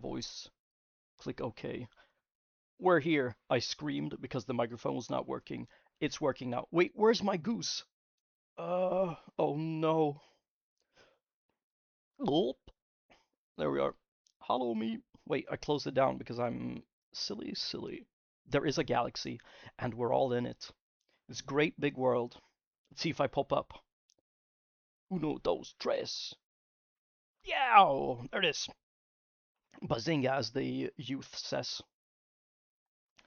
Voice. Click OK. We're here. I screamed because the microphone was not working. It's working now. Wait, where's my goose? Oh no. Gulp. There we are. Follow me. Wait, I closed it down because I'm silly. There is a galaxy, and we're all in it. This great big world. Let's see if I pop up. Uno, dos, tres. Yeah, there it is. Bazinga, as the youth says.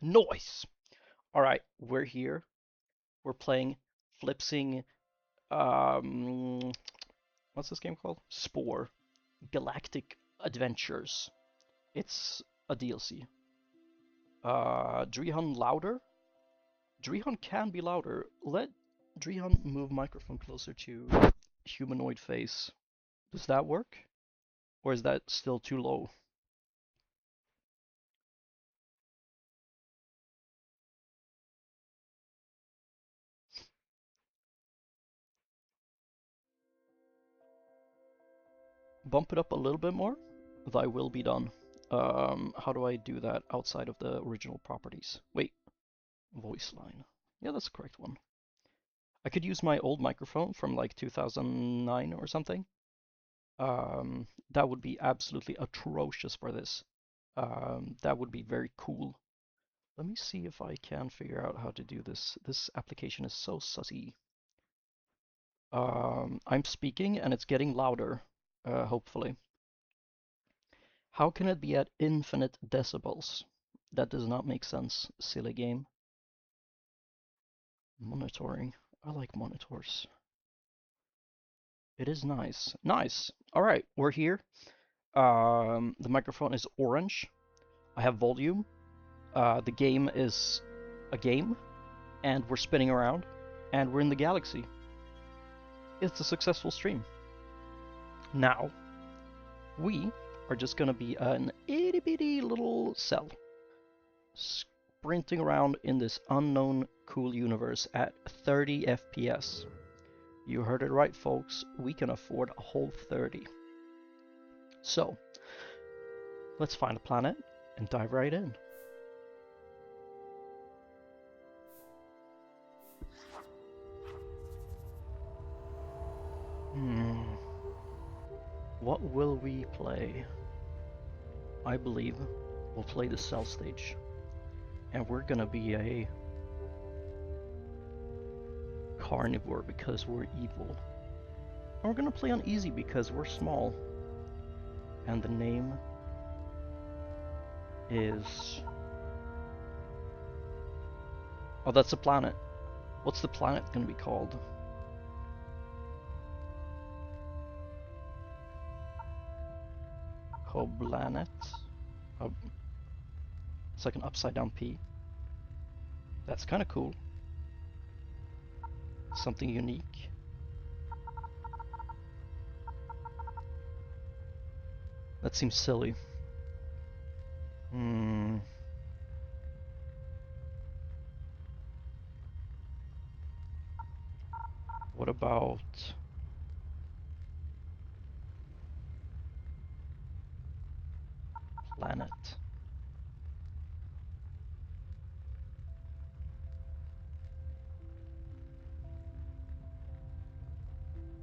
Noise. All right, we're here. We're playing Flipsing. Um, what's this game called? Spore. Galactic Adventures. It's a DLC. Drihan louder? Drihan can be louder. Let Drihan move microphone closer to humanoid face. Does that work? Or is that still too low? Bump it up a little bit more? Thy will be done. How do I do that outside of the original properties? Wait, voice line. Yeah, that's the correct one. I could use my old microphone from like 2009 or something. That would be absolutely atrocious for this. That would be very cool. Let me see if I can figure out how to do this. This application is so sussy. I'm speaking and it's getting louder, hopefully. How can it be at infinite decibels? That does not make sense, silly game. Monitoring. I like monitors. It is nice. Nice. All right, we're here. The microphone is orange. I have volume. The game is a game, and we're spinning around, and we're in the galaxy. It's a successful stream. Now, we are just gonna be an itty bitty little cell sprinting around in this unknown cool universe at 30 FPS. You heard it right, folks. We can afford a whole 30. So, let's find a planet and dive right in. What will we play? I believe we'll play the cell stage. And we're gonna be a carnivore because we're evil. And we're gonna play on easy because we're small. And the name is... Oh, that's a planet. What's the planet gonna be called? Koblanet? Oh, it's like an upside down P. That's kind of cool. Something unique. That seems silly. What about... planet?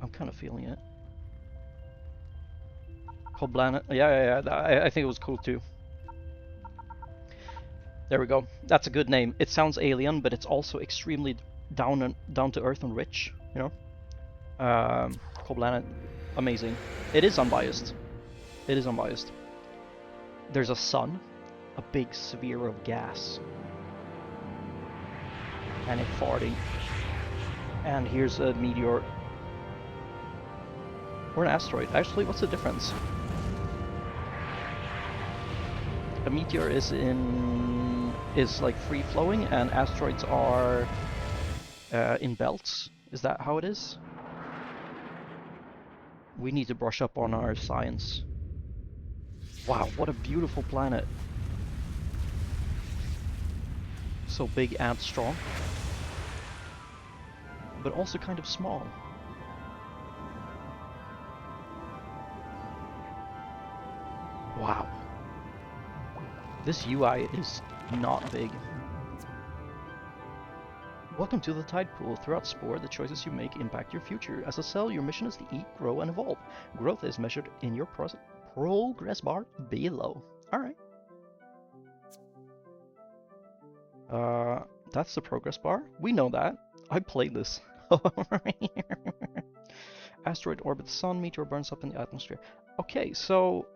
I'm kind of feeling it. Koblanet? Yeah. I think it was cool too. There we go. That's a good name. It sounds alien, but it's also extremely down to earth and rich. You know. Koblanet, amazing. It is unbiased. It is unbiased. There's a sun, a big sphere of gas, and it farting. And here's a meteor. Or an asteroid. Actually, what's the difference? A meteor is like free flowing, and asteroids are in belts. Is that how it is? We need to brush up on our science. Wow, what a beautiful planet. So big and strong, but also kind of small. Wow. This UI is not big. Welcome to the Tide Pool. Throughout Spore, the choices you make impact your future. As a cell, your mission is to eat, grow, and evolve. Growth is measured in your progress bar below. Alright. That's the progress bar. We know that. I played this. Asteroid orbits the sun, meteor burns up in the atmosphere. Okay, so...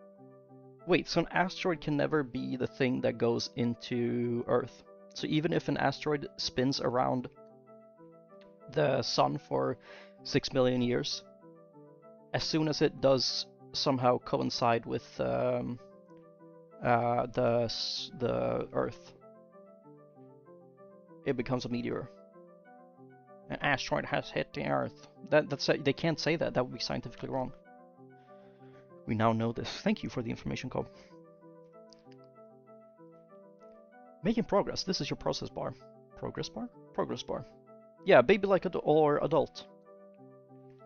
Wait, so an asteroid can never be the thing that goes into Earth. So even if an asteroid spins around the sun for 6 million years, as soon as it does somehow coincide with the Earth, it becomes a meteor. An asteroid has hit the Earth. They can't say that. That would be scientifically wrong. We now know this. Thank you for the information, Cobb. Making progress. This is your process bar. Progress bar? Progress bar. Yeah, baby like or adult.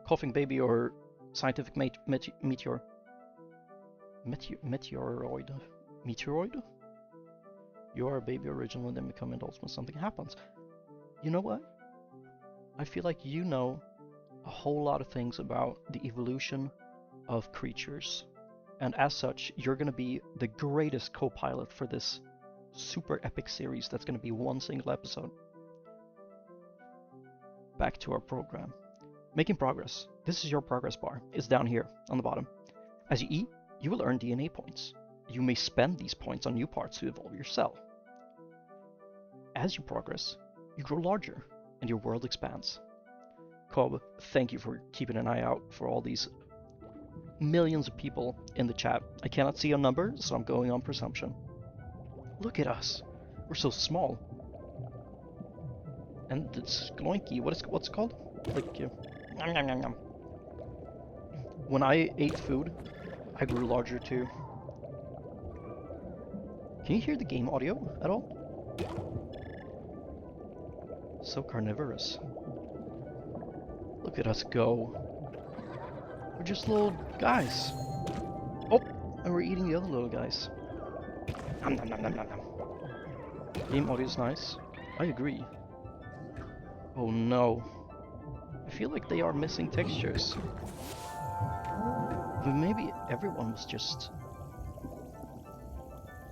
Coughing baby or scientific meteor. Meteoroid. Meteoroid? You are a baby originally, then become adults when something happens. You know what? I feel like you know a whole lot of things about the evolution of creatures. And as such, you're going to be the greatest co-pilot for this super epic series that's going to be one single episode. Back to our program. Making progress. This is your progress bar. It's down here on the bottom. As you eat, you will earn DNA points. You may spend these points on new parts to evolve your cell. As you progress, you grow larger and your world expands. Cobb, thank you for keeping an eye out for all these millions of people in the chat. I cannot see a number, so I'm going on presumption. Look at us. We're so small. And it's Gloinky. What's it called? Like, nom, nom, nom, nom. When I ate food, I grew larger too. Can you hear the game audio at all? So carnivorous. Look at us go. We're just little guys. Oh, and we're eating the other little guys. Nom, nom, nom, nom, nom, nom. Game audio's nice. I agree. Oh no. I feel like they are missing textures. But maybe everyone was just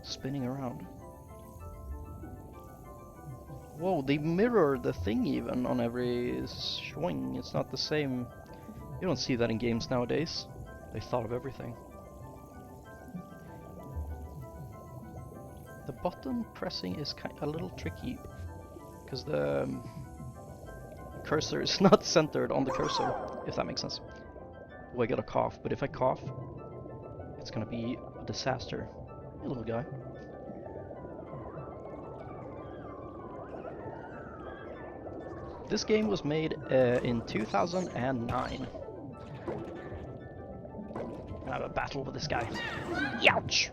spinning around. Whoa, they mirror the thing even on every swing. It's not the same. You don't see that in games nowadays. They thought of everything. The button pressing is a little tricky because the cursor is not centered on the cursor, if that makes sense. Oh, I got a cough, but if I cough, it's gonna be a disaster. Hey, little guy. This game was made in 2009. I have a battle with this guy. Youch!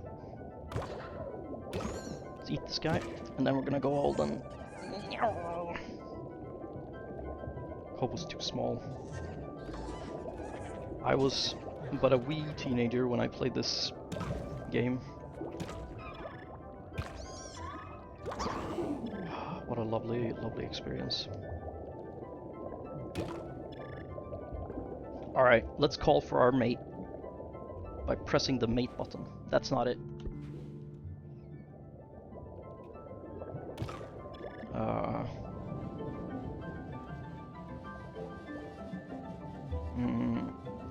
Let's eat this guy, and then we're gonna go old and... Hope was too small. I was but a wee teenager when I played this game. What a lovely, lovely experience. Alright, let's call for our mate by pressing the mate button. That's not it.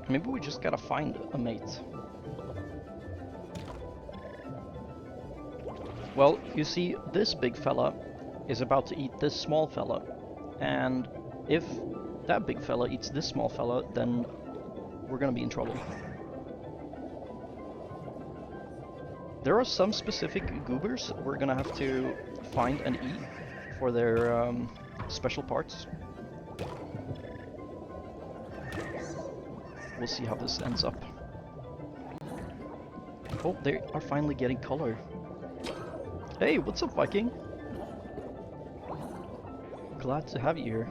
Maybe we just gotta find a mate. Well, you see, this big fella is about to eat this small fella, and if that big fella eats this small fella, then we're gonna be in trouble. There are some specific goobers we're gonna have to find and eat for their special parts. We'll see how this ends up. Oh, they are finally getting color. Hey, what's up, Viking? Glad to have you here.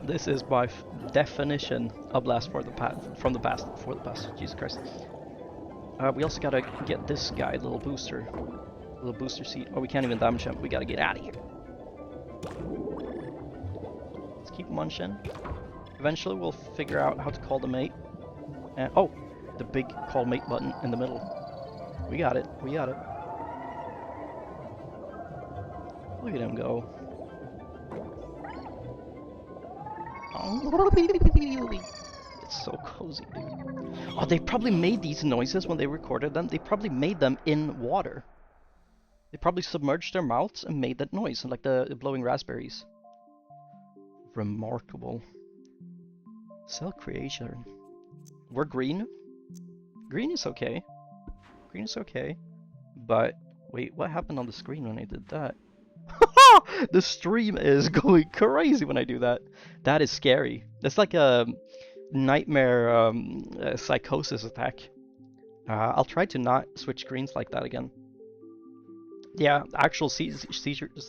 This is by definition a blast from the past. Jesus Christ. We also gotta get this guy, little booster seat. Oh, we can't even damage him. We gotta get out of here. Let's keep munching. Eventually, we'll figure out how to call the mate. And oh, the big call mate button in the middle. We got it. We got it. Look at him go. It's so cozy, dude. Oh, they probably made these noises when they recorded them. They probably made them in water. They probably submerged their mouths and made that noise, like the blowing raspberries. Remarkable. Cell creation. We're green. Green is okay. Green is okay. But, wait, what happened on the screen when I did that? The stream is going crazy when I do that. That is scary. That's like a nightmare psychosis attack. I'll try to not switch screens like that again. Yeah, actual seizure. The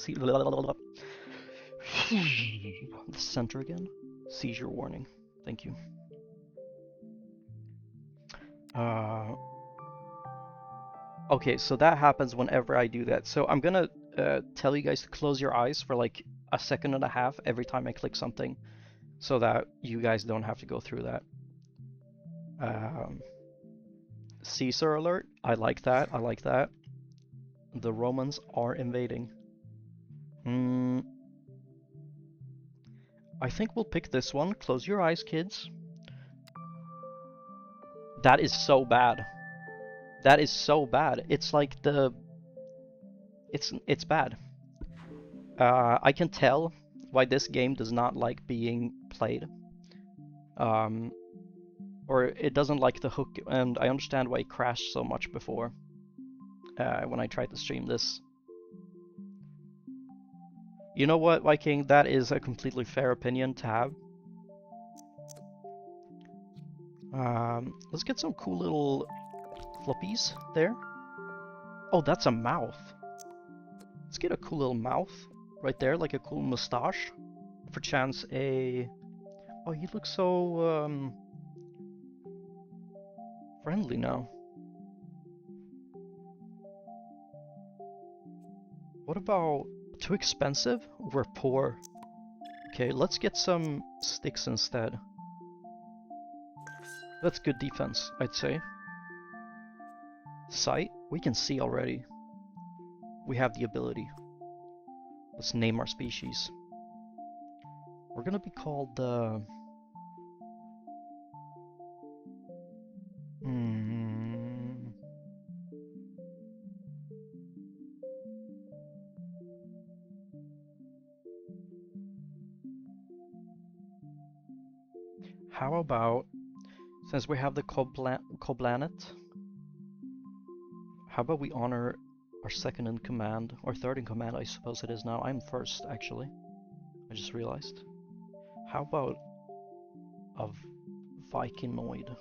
center again. Seizure warning. Thank you. Okay, so that happens whenever I do that. So I'm gonna tell you guys to close your eyes for like a second and a half every time I click something, so that you guys don't have to go through that. Caesar alert. I like that. I like that. The Romans are invading. I think we'll pick this one. Close your eyes, kids. That is so bad. That is so bad. It's like the... It's bad. I can tell why this game does not like being played. Or it doesn't like the hook, and I understand why it crashed so much before. When I tried to stream this. You know what, Viking? That is a completely fair opinion to have. Let's get some cool little floppies there. Oh, that's a mouth. Let's get a cool little mouth right there, like a cool mustache. For chance a... Oh, he looks so friendly now. What about... Too expensive? We're poor. Okay, let's get some sticks instead. That's good defense, I'd say. Sight? We can see already. We have the ability. Let's name our species. We're gonna be called How about, since we have the Koblanet, how about we honor our second in command, or third in command, I suppose it is now. I'm first, actually. I just realized. How about a Vikinoid?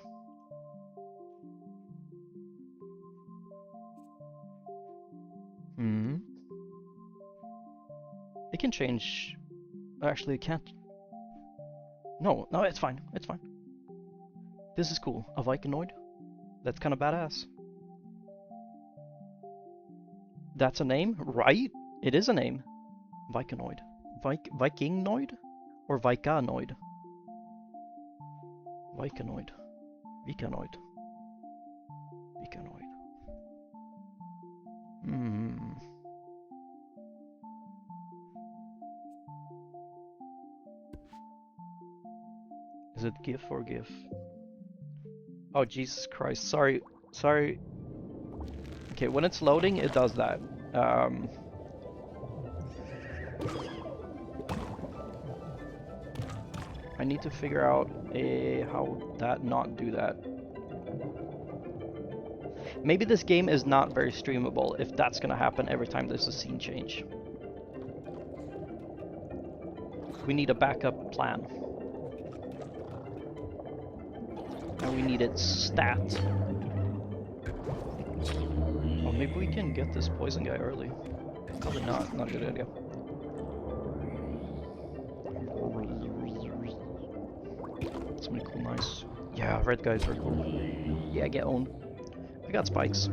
It can change. Actually, it can't. No, it's fine. It's fine. This is cool. A Vikinoid? That's kind of badass. That's a name, right? It is a name. Vikinoid. Vikingnoid? Or Vikanoid? Vikinoid. Vikanoid. Vikanoid. Is it GIF or GIF? Oh, Jesus Christ. Sorry. Okay, when it's loading, it does that. I need to figure out how that not do that. Maybe this game is not very streamable if that's gonna happen every time there's a scene change. We need a backup plan. And we need it stat. Oh, maybe we can get this poison guy early. Probably not a good idea. So many cool, nice. Yeah, red guys are cool. Yeah, get owned. I got spikes.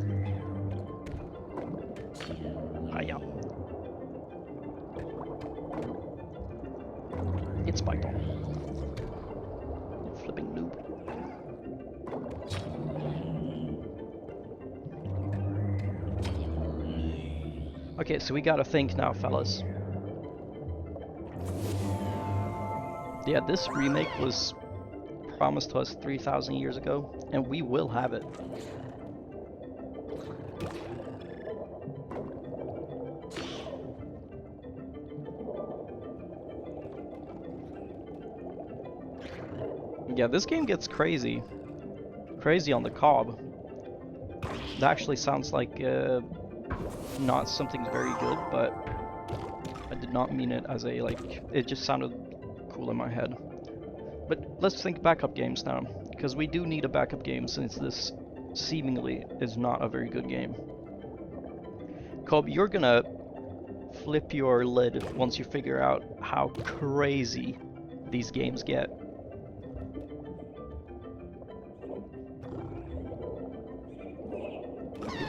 Ah, yeah. It's spiked on. You flipping noob. Okay, so we gotta think now, fellas. Yeah, this remake was promised to us 3,000 years ago, and we will have it. Yeah, this game gets crazy. Crazy on the cob. That actually sounds like not something very good, but I did not mean it as a, like, it just sounded cool in my head. But let's think backup games now, because we do need a backup game since this seemingly is not a very good game. Cobb, you're gonna flip your lid once you figure out how crazy these games get.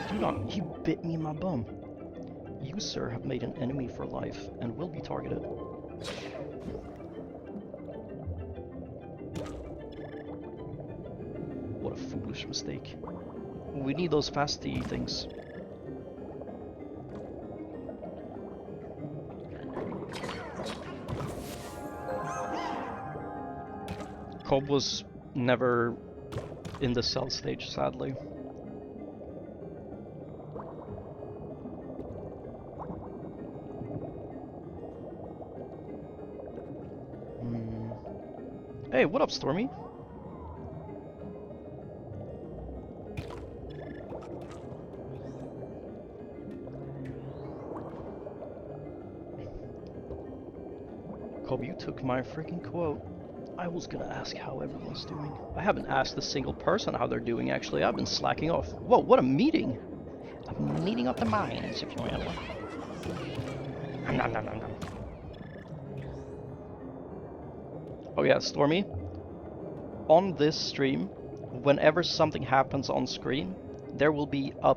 Do not, he bit me in my bum. You, sir, have made an enemy for life and will be targeted. What a foolish mistake. We need those fasty things. Cobb was never in the cell stage, sadly. Hey, what up, Stormy? Cobb, you took my freaking quote. I was gonna ask how everyone's doing. I haven't asked a single person how they're doing, actually. I've been slacking off. Whoa, what a meeting! A meeting of the minds, if you will. Nom, nom, nom, nom. Oh yeah, Stormy. On this stream, whenever something happens on screen, there will be a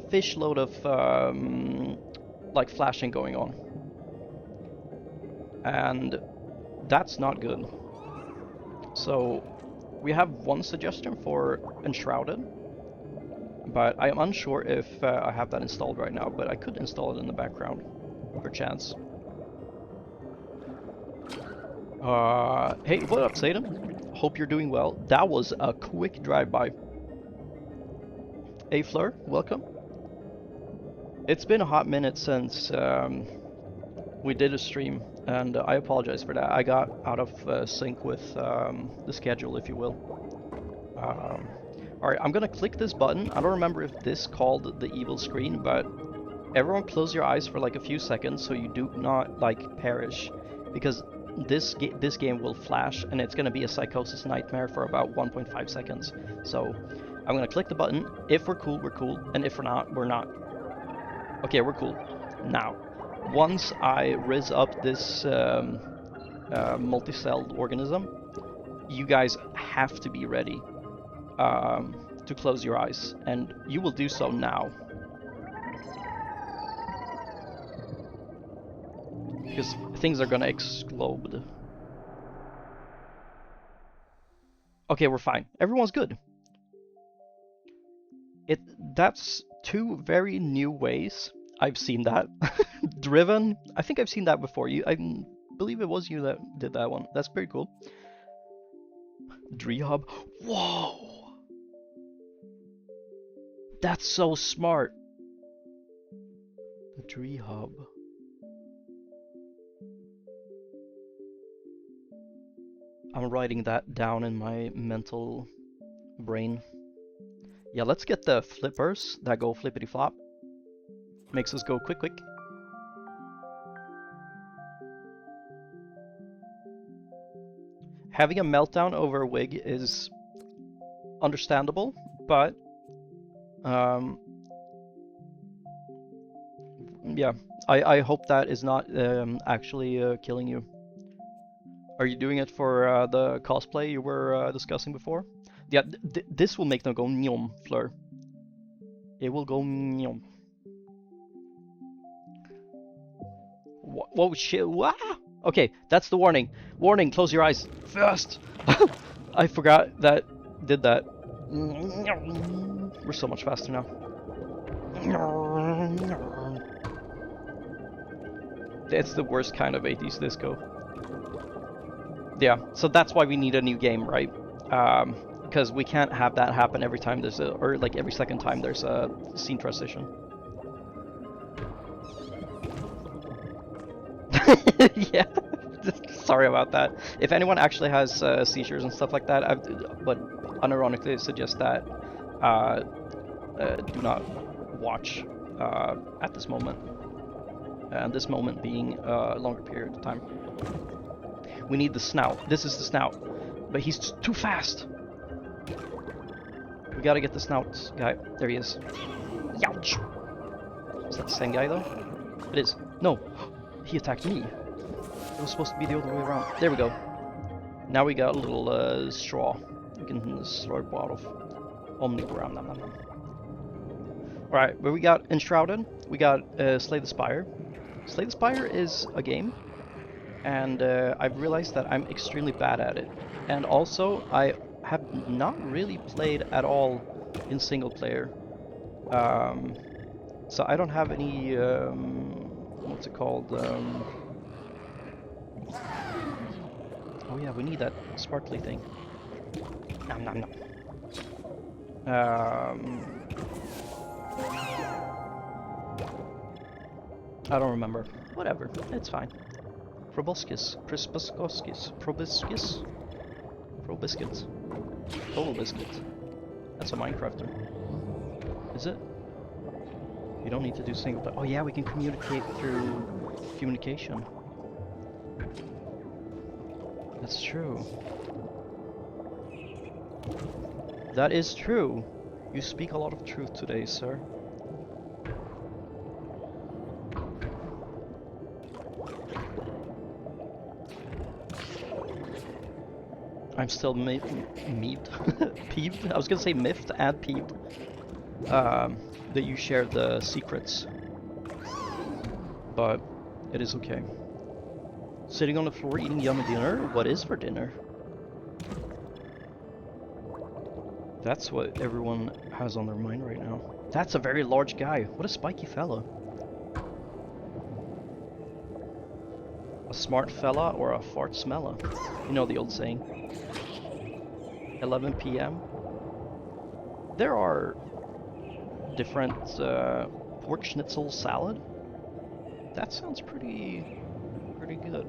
fish load of like flashing going on. And that's not good. So we have one suggestion for Enshrouded, but I am unsure if I have that installed right now, but I could install it in the background, perchance. Hey, what up, Satan? Hope you're doing well. That was a quick drive-by. Hey, Fleur, welcome. It's been a hot minute since we did a stream, and I apologize for that. I got out of sync with the schedule, if you will. Alright, I'm gonna click this button. I don't remember if this called the evil screen, but everyone close your eyes for like a few seconds so you do not like perish, because this game will flash and it's gonna be a psychosis nightmare for about 1.5 seconds. So I'm gonna click the button. If we're cool, and if we're not, we're not. Okay, we're cool. Now, once I rizz up this multi-celled organism, you guys have to be ready to close your eyes, and you will do so now. Because things are gonna explode. Okay, we're fine. Everyone's good. That's two very new ways. I've seen that. Driven. I think I've seen that before. I believe it was you that did that one. That's pretty cool. Drehub. Whoa! That's so smart. The Drehub. I'm writing that down in my mental brain. Yeah, let's get the flippers that go flippity flop. Makes us go quick. Having a meltdown over a wig is understandable, but yeah, I hope that is not actually killing you. Are you doing it for the cosplay you were discussing before? Yeah, this will make them go nyom, Fleur. it will go. Whoa, shit! Wow. Okay, that's the warning. Warning! Close your eyes fast. I forgot that did that. We're so much faster now. It's the worst kind of 80s disco. Yeah, so that's why we need a new game, right? Because we can't have that happen every time there's a, or like every second time there's a scene transition. Yeah, sorry about that. If anyone actually has seizures and stuff like that, but unironically suggest that do not watch at this moment. And this moment being a longer period of time. We need the snout. This is the snout. But he's too fast. We gotta get the snout guy. There he is. Youch! Is that the same guy though? It is. No! He attacked me. It was supposed to be the other way around. There we go. Now we got a little straw. We can slurp out of Omnigram. Alright, where we got Enshrouded, we got Slay the Spire. Slay the Spire is a game, and I've realized that I'm extremely bad at it. And also, I have not really played at all in single player. So I don't have any, what's it called? Oh yeah, we need that sparkly thing. Nom nom nom. I don't remember. Whatever, it's fine. Proboscis. Proboscis. Proboscis? Probiscuit. Total Biscuit. That's a Minecrafter. Is it? You don't need to do single player. Oh yeah, we can communicate through communication. That's true. That is true. You speak a lot of truth today, sir. I'm still peeved. I was gonna say miffed and peeved that you share the secrets, but it is okay. Sitting on the floor eating yummy dinner? What is for dinner? That's what everyone has on their mind right now. That's a very large guy. What a spiky fella. A smart fella or a fart smella. You know the old saying. 11 p.m. There are different pork schnitzel salad. That sounds pretty good.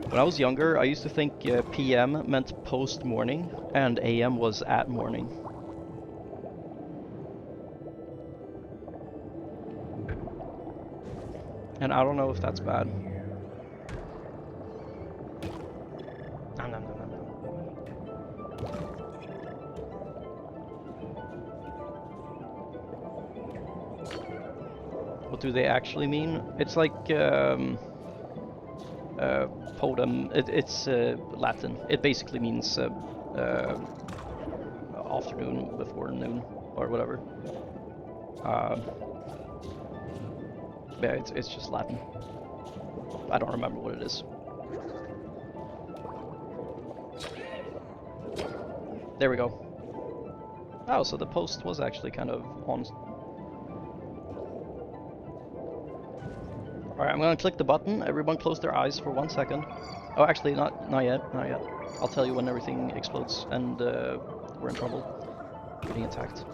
When I was younger, I used to think PM meant post-morning and AM was at morning. And I don't know if that's bad. No. What do they actually mean? It's like podum. It's Latin. It basically means afternoon before noon or whatever. Yeah, it's just Latin. I don't remember what it is. There we go. Oh, so the post was actually kind of on. Alright, I'm gonna click the button. Everyone close their eyes for 1 second. Oh, actually, not yet. I'll tell you when everything explodes and we're in trouble. Getting attacked.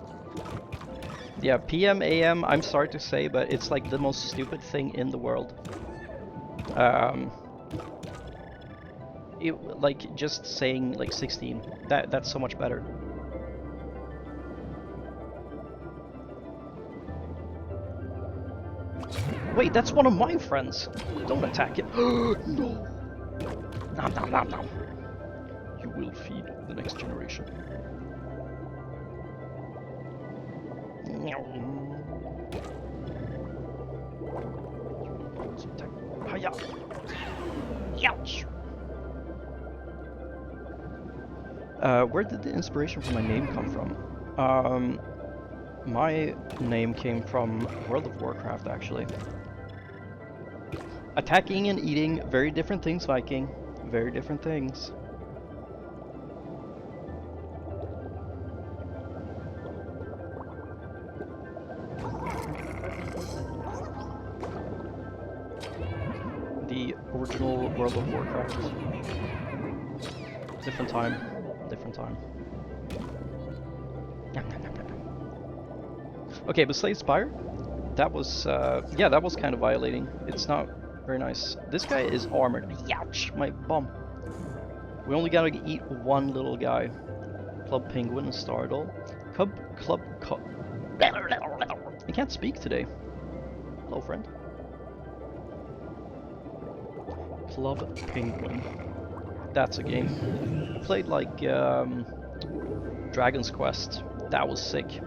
Yeah, PM, AM, I'm sorry to say, but it's like the most stupid thing in the world. Like, just saying, like, 16. That's so much better. Wait, that's one of my friends! Don't attack it! No! Nom. You will feed the next generation. Hiya! Ouch! Where did the inspiration for my name come from? My name came from World of Warcraft, actually. Attacking and eating, very different things, Viking. Very different things. The original World of Warcraft. Different time. Different time. Okay, but Slay Spire? That was, yeah, that was kind of violating. It's not very nice. This guy is armored. Ouch! My bum. We only gotta eat one little guy. Club Penguin and Stardoll. Club. I can't speak today. Hello, friend. Club Penguin. That's a game. I played like Dragon's Quest. That was sick.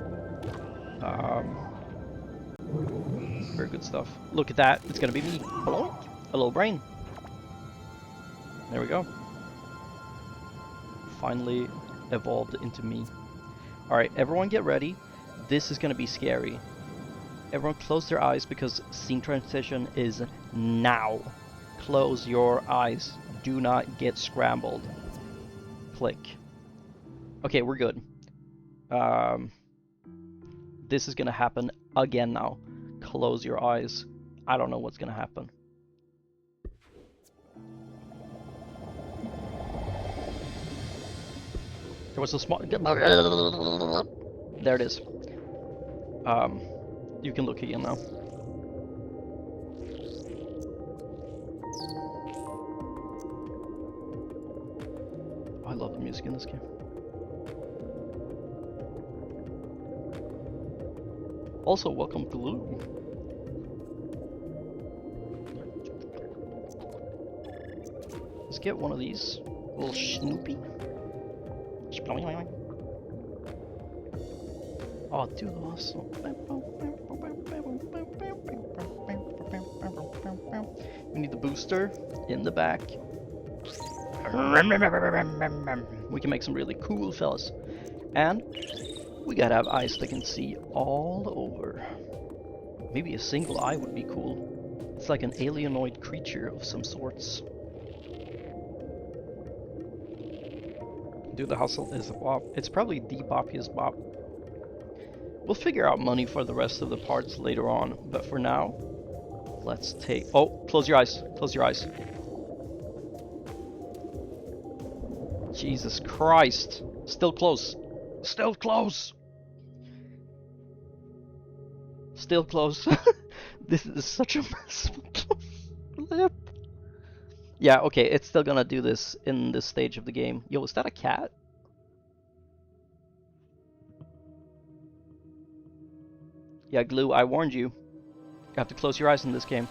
Very good stuff. Look at that. It's gonna be me. Hello? Hello, brain. There we go. Finally evolved into me. Alright, everyone get ready. This is gonna be scary. Everyone close their eyes because scene transition is now. Close your eyes. Do not get scrambled. Click. Okay, we're good. This is gonna happen again now. Close your eyes. I don't know what's gonna happen. There was a small... There it is. You can look again now. I love the music in this game. Also, welcome Glue. Let's get one of these. A little Snoopy. Oh, dude, awesome. We need the booster in the back. We can make some really cool fellas. And we gotta have eyes that can see all over. Maybe a single eye would be cool. It's like an alienoid creature of some sorts. Dude, the hustle is a bop. It's probably the boppiest bop. We'll figure out money for the rest of the parts later on, but for now, let's take... Oh, close your eyes. Close your eyes. Jesus Christ. Still close. Still close. Still close. This is such a mess. Flip. Yeah, okay, it's still gonna do this in this stage of the game. Yo, is that a cat? Yeah, Glue, I warned you. You have to close your eyes in this game.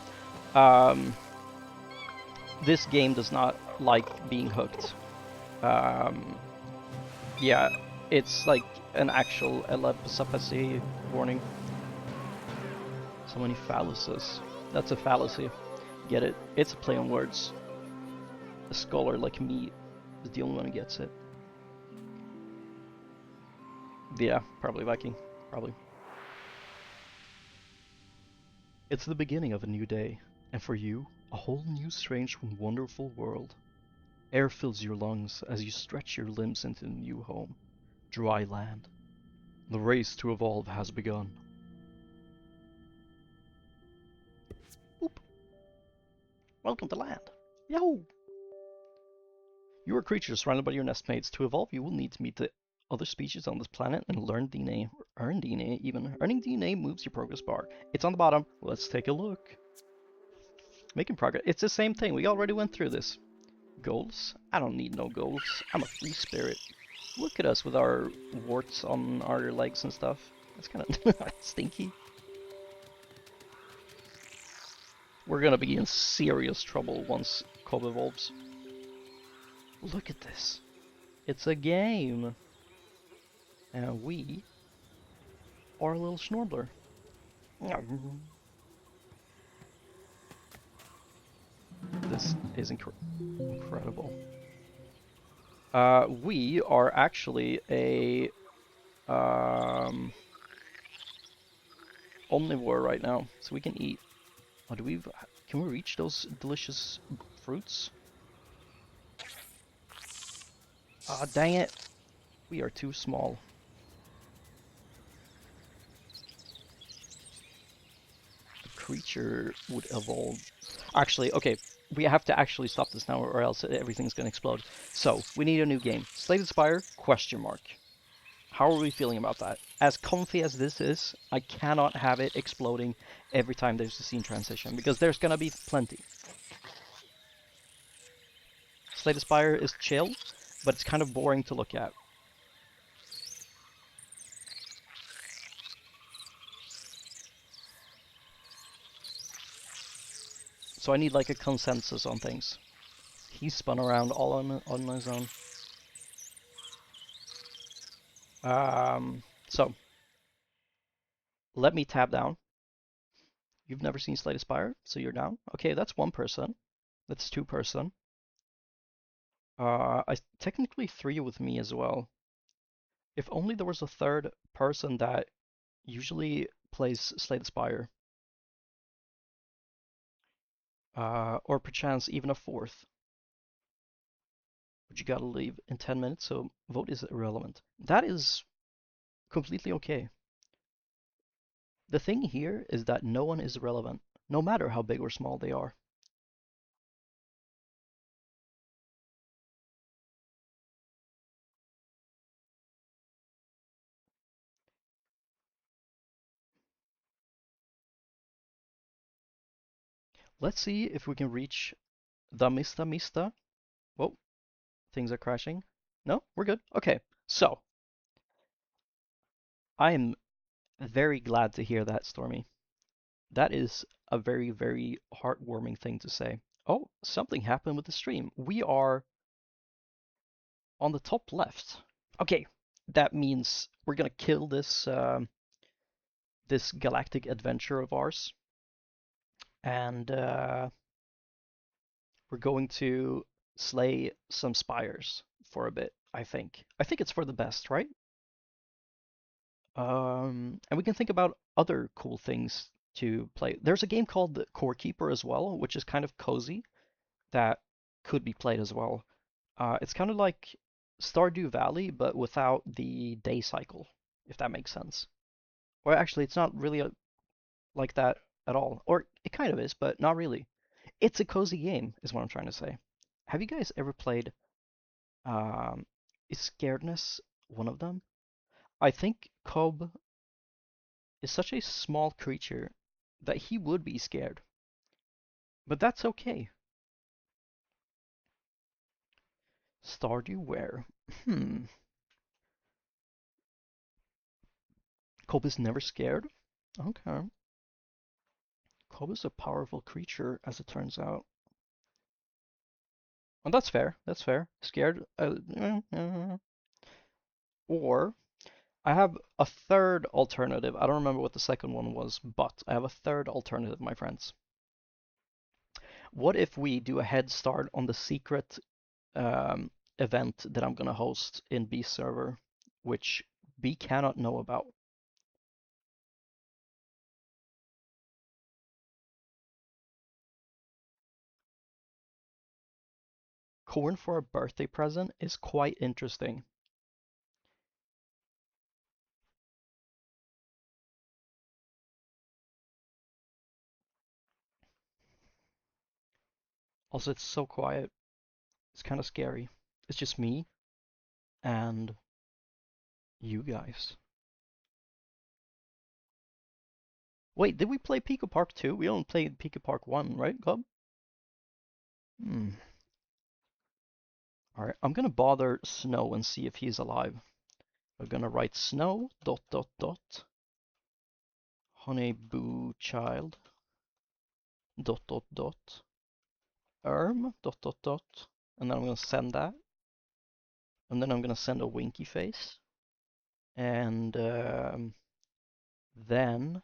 This game does not like being hooked. Yeah, it's like an actual epilepsy warning. So many phalluses. That's a fallacy. Get it? It's a play on words. A scholar like me is the only one who gets it. Yeah, probably Viking. Probably. It's the beginning of a new day, and for you, a whole new strange and wonderful world. Air fills your lungs as you stretch your limbs into a new home. Dry land. The race to evolve has begun. Oop. Welcome to land. Yo! You are creatures surrounded by your nestmates. To evolve, you will need to meet the other species on this planet and learn DNA, or earn DNA even. Earning DNA moves your progress bar. It's on the bottom. Let's take a look. Making progress. It's the same thing. We already went through this. Goals? I don't need no goals. I'm a free spirit. Look at us with our warts on our legs and stuff. That's kind of stinky. We're gonna be in serious trouble once Cobb evolves. Look at this. It's a game. And we are a little Schnorbler. This is incredible. We are actually a Um, Omnivore right now, so we can eat. Oh, can we reach those delicious fruits? Ah, dang it. We are too small. The creature would evolve. Actually, okay, we have to actually stop this now or else everything's gonna explode. So, we need a new game. Slay the Spire, question mark. How are we feeling about that? As comfy as this is, I cannot have it exploding every time there's a scene transition, because there's gonna be plenty. Slay the Spire is chill, but it's kind of boring to look at. So I need like a consensus on things. He spun around all on his own. So let me tab down. You've never seen Slay the Spire, so you're down. Okay, that's one person. That's two person. I technically three with me as well. If only there was a third person that usually plays Slay the Spire. Or perchance even a fourth. But you gotta leave in 10 minutes, so vote is irrelevant. That is completely okay. The thing here is that no one is relevant, no matter how big or small they are. Let's see if we can reach the Mista Mista. Whoa, things are crashing. No, we're good. Okay, so I am very glad to hear that, Stormy. That is a very, very heartwarming thing to say. Oh, something happened with the stream. We are on the top left. Okay, that means we're gonna kill this galactic adventure of ours, and we're going to slay some spires for a bit. I think. I think it's for the best, right? And we can think about other cool things to play. There's a game called Core Keeper as well, which is kind of cozy that could be played as well. It's kind of like Stardew Valley, but without the day cycle, if that makes sense. Or actually, it's not really like that at all. Or it kind of is, but not really. It's a cozy game, is what I'm trying to say. Have you guys ever played? Is Scaredness one of them? I think Cobb is such a small creature that he would be scared. But that's okay. Stardew where? Hmm. Cobb is never scared? Okay. Cobb is a powerful creature, as it turns out. And that's fair. That's fair. Scared. Or I have a third alternative. I don't remember what the second one was, but I have a third alternative, my friends. What if we do a head start on the secret event that I'm gonna host in B server, which B cannot know about? Corn for a birthday present is quite interesting. Also, it's so quiet. It's kind of scary. It's just me and you guys. Wait, did we play Pico Park 2? We only played Pico Park 1, right, Club? Hmm. Alright, I'm gonna bother Snow and see if he's alive. We're gonna write Snow dot dot dot Honey Boo Child dot dot dot dot dot dot, and then I'm gonna send that, and then I'm gonna send a winky face, and then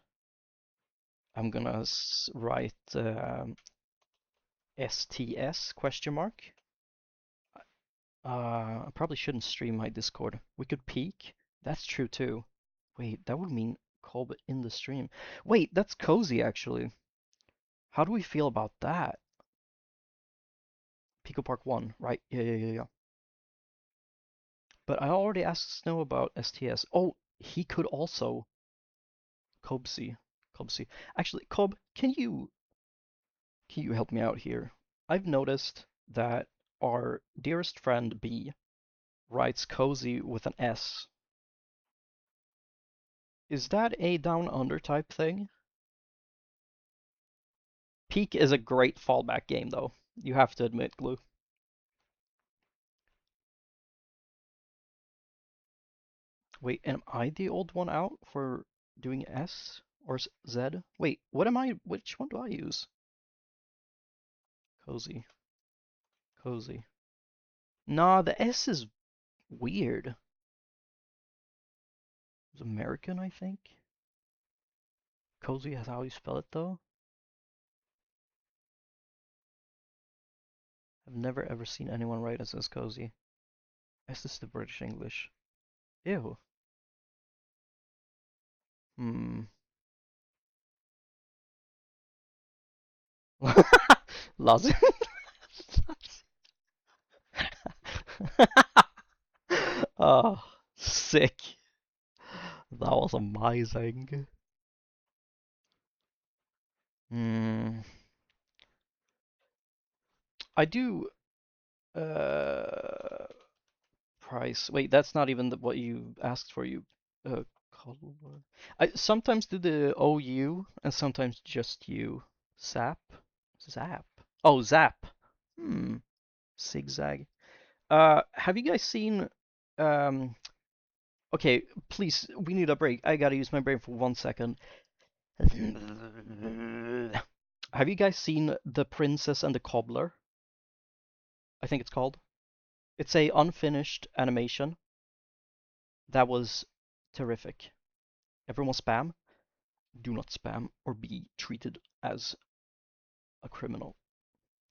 I'm gonna write STS question mark. I probably shouldn't stream my Discord. We could peek, That's true too. Wait, that would mean Kolb in the stream. Wait, that's cozy actually. How do we feel about that? Pico Park 1, right? Yeah. But I already asked Snow about STS. Oh, he could also Kobsi. Kobsi. Actually, Kob, can you help me out here? I've noticed that our dearest friend B writes cozy with an S. Is that a down under type thing? Peak is a great fallback game though. You have to admit, Glue. Wait, am I the old one out for doing S or Z? Wait, what am I? Which one do I use? Cozy. Cozy. Nah, the S is weird. It's American, I think. Cozy is how you spell it, though. I've never ever seen anyone write it as cozy. S is the British English. Ew. Hmm. Lazim. Oh, sick. That was amazing. Hmm. I do. Uh. Price. Wait, that's not even what you asked for. You. Color. I sometimes do the OU and sometimes just you. Zap. Zap. Oh, zap. Hmm. Zigzag. Have you guys seen? Um. Okay, please. We need a break. I gotta use my brain for 1 second. Have you guys seen The Princess and the Cobbler? I think it's called. It's a unfinished animation that was terrific. Everyone spam. Do not spam or be treated as a criminal.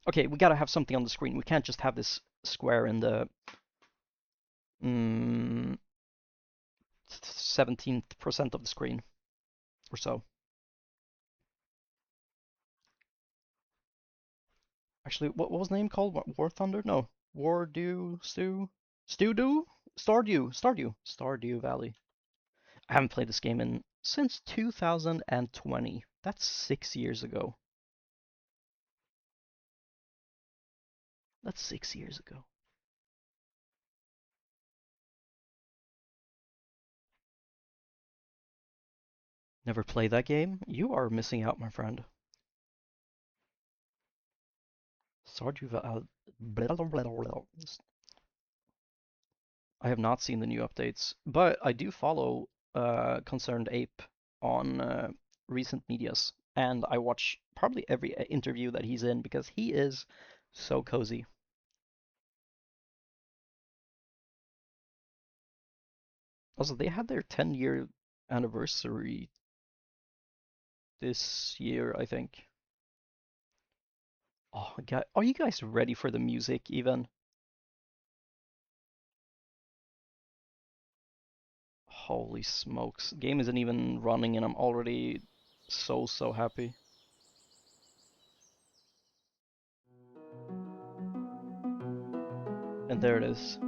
Okay, we gotta have something on the screen. We can't just have this square in the 17th% of the screen or so. Actually, what was the name called? War Thunder? No. Wardew Stew? Stewdew? Stardew Valley. I haven't played this game since 2020. That's 6 years ago. That's 6 years ago. Never played that game? You are missing out, my friend. Stardew Valley. I have not seen the new updates, but I do follow Concerned Ape on recent medias, and I watch probably every interview that he's in because he is so cozy. Also, they had their 10-year anniversary this year, I think. Oh, God, are you guys ready for the music even? Holy smokes. Game isn't even running and I'm already so happy. And there it is.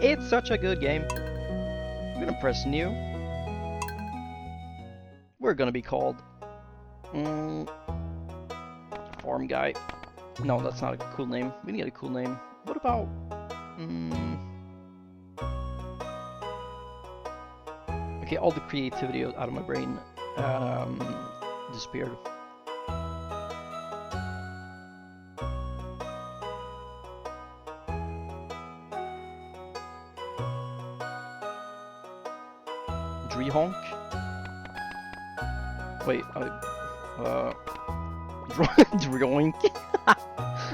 It's such a good game. I'm gonna press new. We're gonna be called Farm Guy. No, that's not a cool name. We need a cool name. What about okay, all the creativity out of my brain disappeared. Drehonk? Wait, Droink?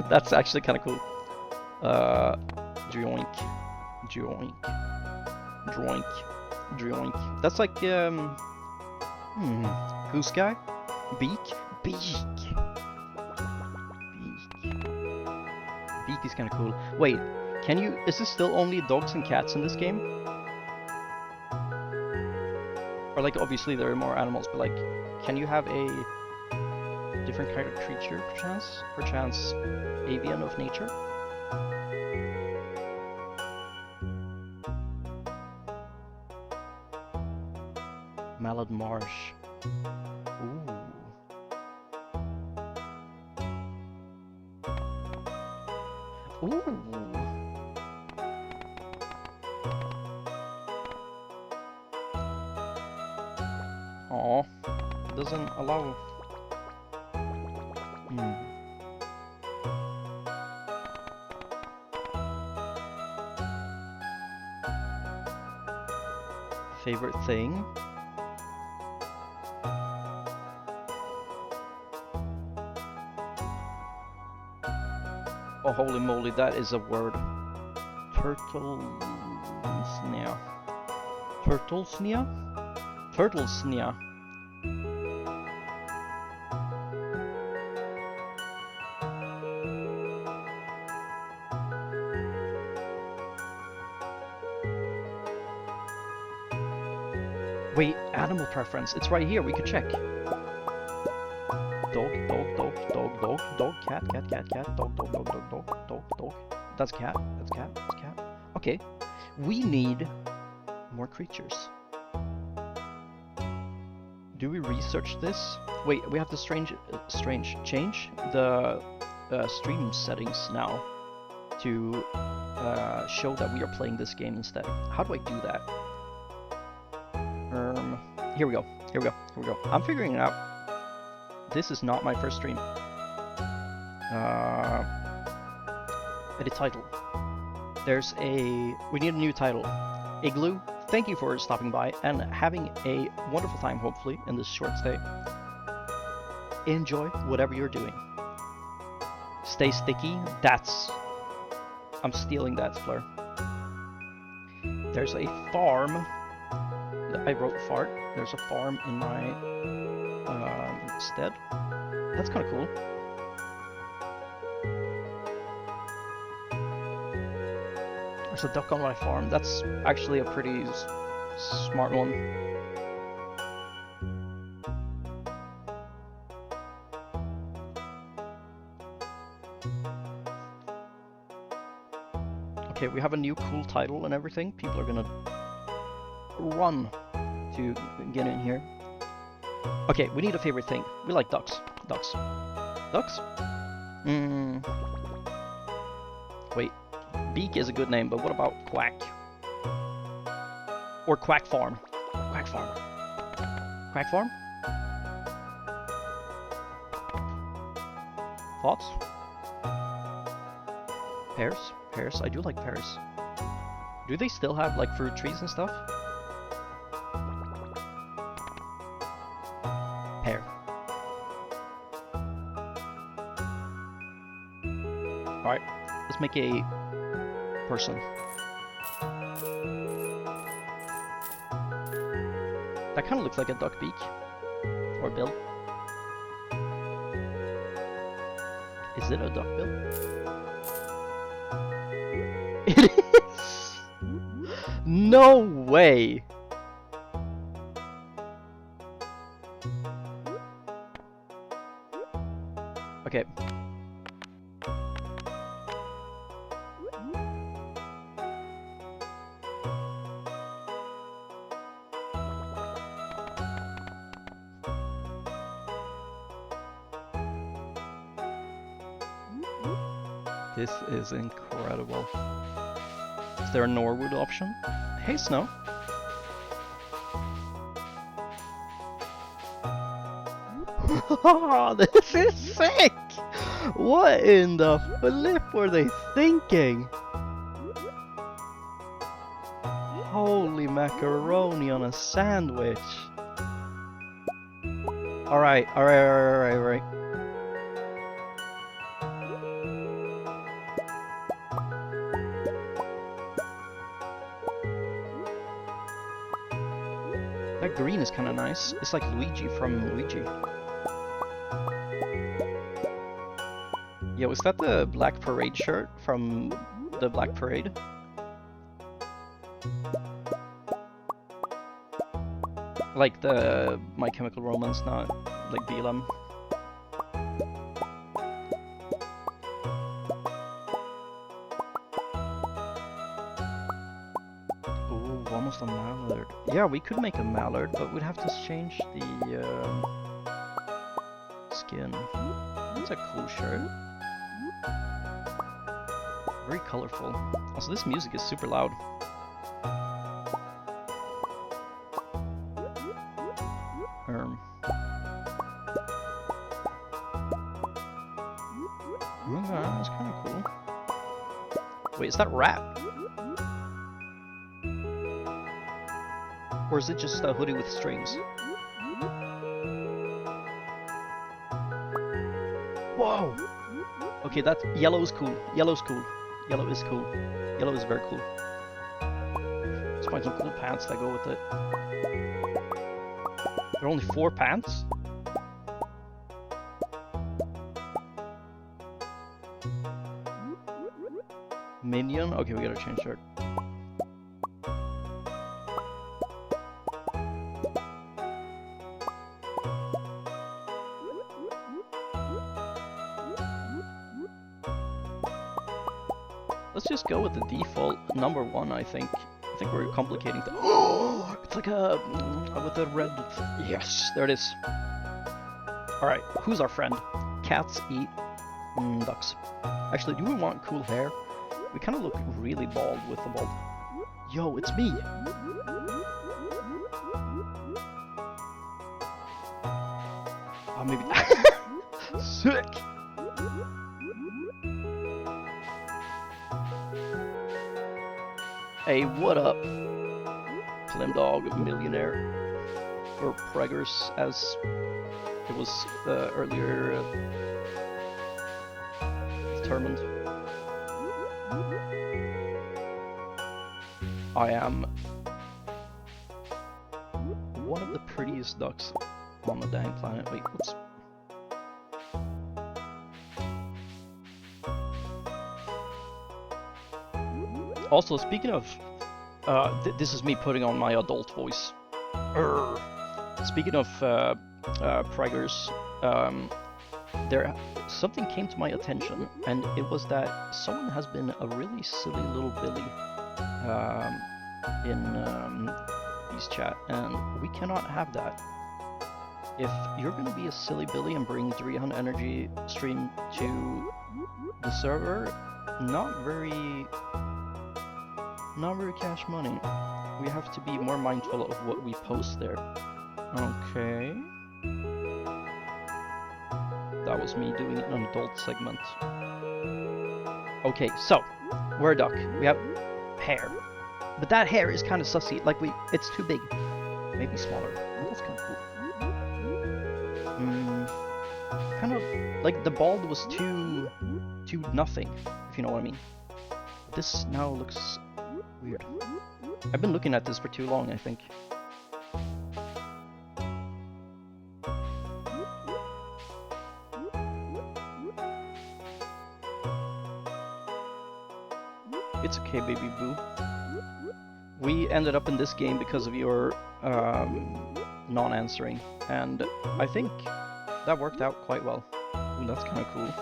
That's actually kind of cool. Droink. Droink. Droink. Droink. That's like, goose guy? Beak? Beak. Beak. Beak is kind of cool. Wait, can you... Is this still only dogs and cats in this game? Or like, obviously there are more animals, but like, can you have a different kind of creature, perchance? Perchance avian of nature? Mallard Marsh. Ooh. Ooh. Aw. Doesn't allow... Favorite thing? Oh, holy moly, that is a word. Turtlesnia. Turtlesnia? Turtlesnia. Wait, animal preference. It's right here. We could check. Dog, dog, dog, dog, dog, dog, cat, cat, cat, cat, dog, dog, dog, dog, dog, dog, dog. That's cat, that's cat, that's cat. Okay. We need more creatures. Do we research this? Wait, we have to change the stream settings now to show that we are playing this game instead. How do I do that? Here we go. Here we go. Here we go. I'm figuring it out. This is not my first stream. Edit title. There's a... We need a new title. Igloo, thank you for stopping by and having a wonderful time, hopefully, in this short stay. Enjoy whatever you're doing. Stay sticky. That's... I'm stealing that, Fleur. There's a farm. I wrote fart. There's a farm in my stead. That's kind of cool. There's a duck on my farm. That's actually a pretty smart one. Okay, we have a new cool title and everything. People are gonna run to get in here. Okay, we need a favorite thing. We like ducks. Ducks. Ducks? Wait. Beak is a good name, but what about Quack? Or Quack Farm? Quack Farm. Quack Farm? Thoughts? Pears? Pears? I do like pears. Do they still have, like, fruit trees and stuff? Pear. Alright, let's make a person. That kind of looks like a duck beak. Or bill. Is it a duck bill? It is! No way! Okay. This is incredible. Is there a Norwood option? Hey, Snow. This is sick! What in the flip were they thinking? Holy macaroni on a sandwich. Alright. That green is kind of nice. It's like Luigi from Luigi. Yo, is that the Black Parade shirt from the Black Parade? Like the My Chemical Romance, not like BLM. Ooh, almost a mallard. Yeah, we could make a mallard, but we'd have to change the skin. That's a cool shirt. Very colorful. Also, this music is super loud. That's kind of cool. Wait, is that rap? Or is it just a hoodie with strings? Whoa! Okay, that yellow is cool. Yellow's cool. Yellow is cool. Yellow is very cool. Let's find some cool pants that go with it. There are only 4 pants? Minion? Okay, we gotta change shirt. Let's just go with the default number 1, I think. I think we're complicating things. Oh, it's like a with the red. Yes, there it is. All right, who's our friend? Cats eat ducks. Actually, do we want cool hair? We kind of look really bald with the bald. Yo, it's me. Oh, maybe. Sick. Hey, what up? Plimdog Millionaire. Or Preggers, as it was earlier determined. I am one of the prettiest ducks on the dang planet. Wait, whoops. Also, speaking of, this is me putting on my adult voice. Speaking of Preggers, something came to my attention, and it was that someone has been a really silly little Billy in these chat, and we cannot have that. If you're gonna be a silly Billy and bring 300 energy stream to the server, not very cash money. We have to be more mindful of what we post there. Okay. That was me doing an adult segment. Okay, so we're a duck. We have hair. But that hair is kind of sussy. Like, it's too big. Maybe smaller. Oh, that's kind of cool. Kind of like the bald was too nothing, if you know what I mean. This now looks weird. I've been looking at this for too long, I think. It's okay, baby boo. We ended up in this game because of your non-answering, and I think that worked out quite well. Ooh, that's kind of cool.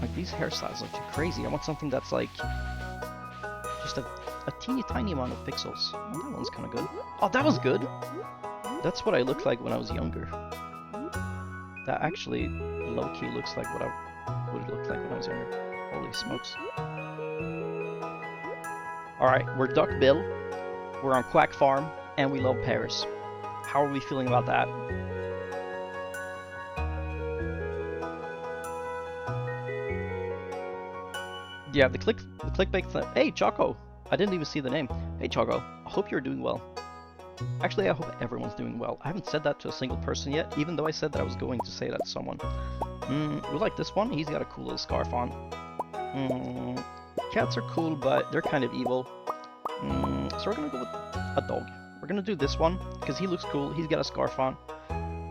Like, these hairstyles are too crazy. I want something that's like just a teeny tiny amount of pixels. Oh, that one's kind of good. Oh, that was good! That's what I looked like when I was younger. That actually low-key looks like what I would have looked like when I was younger. Holy smokes. Alright, we're Duck Bill, we're on Quack Farm, and we love pears. How are we feeling about that? Yeah, the clickbait thing. Hey, Choco! I didn't even see the name. Hey, Choco. I hope you're doing well. Actually, I hope everyone's doing well. I haven't said that to a single person yet, even though I said that I was going to say that to someone. We like this one. He's got a cool little scarf on. Cats are cool, but they're kind of evil. So we're gonna go with a dog. We're gonna do this one because he looks cool. He's got a scarf on.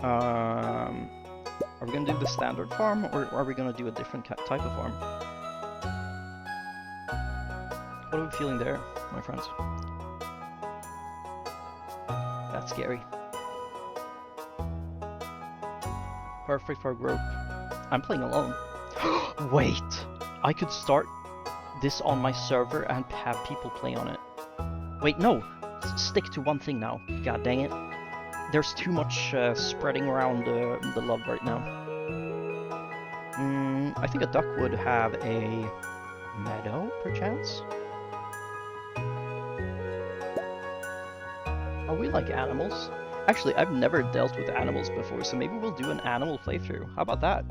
Are we gonna do the standard farm, or are we gonna do a different type of farm? What are we feeling there, my friends? That's scary. Perfect for a group. I'm playing alone. Wait! I could start this on my server and have people play on it. Wait, no! Stick to one thing now. God dang it. There's too much spreading around the love right now. I think a duck would have a meadow, perchance? Oh, we like animals. Actually, I've never dealt with animals before, so maybe we'll do an animal playthrough. How about that?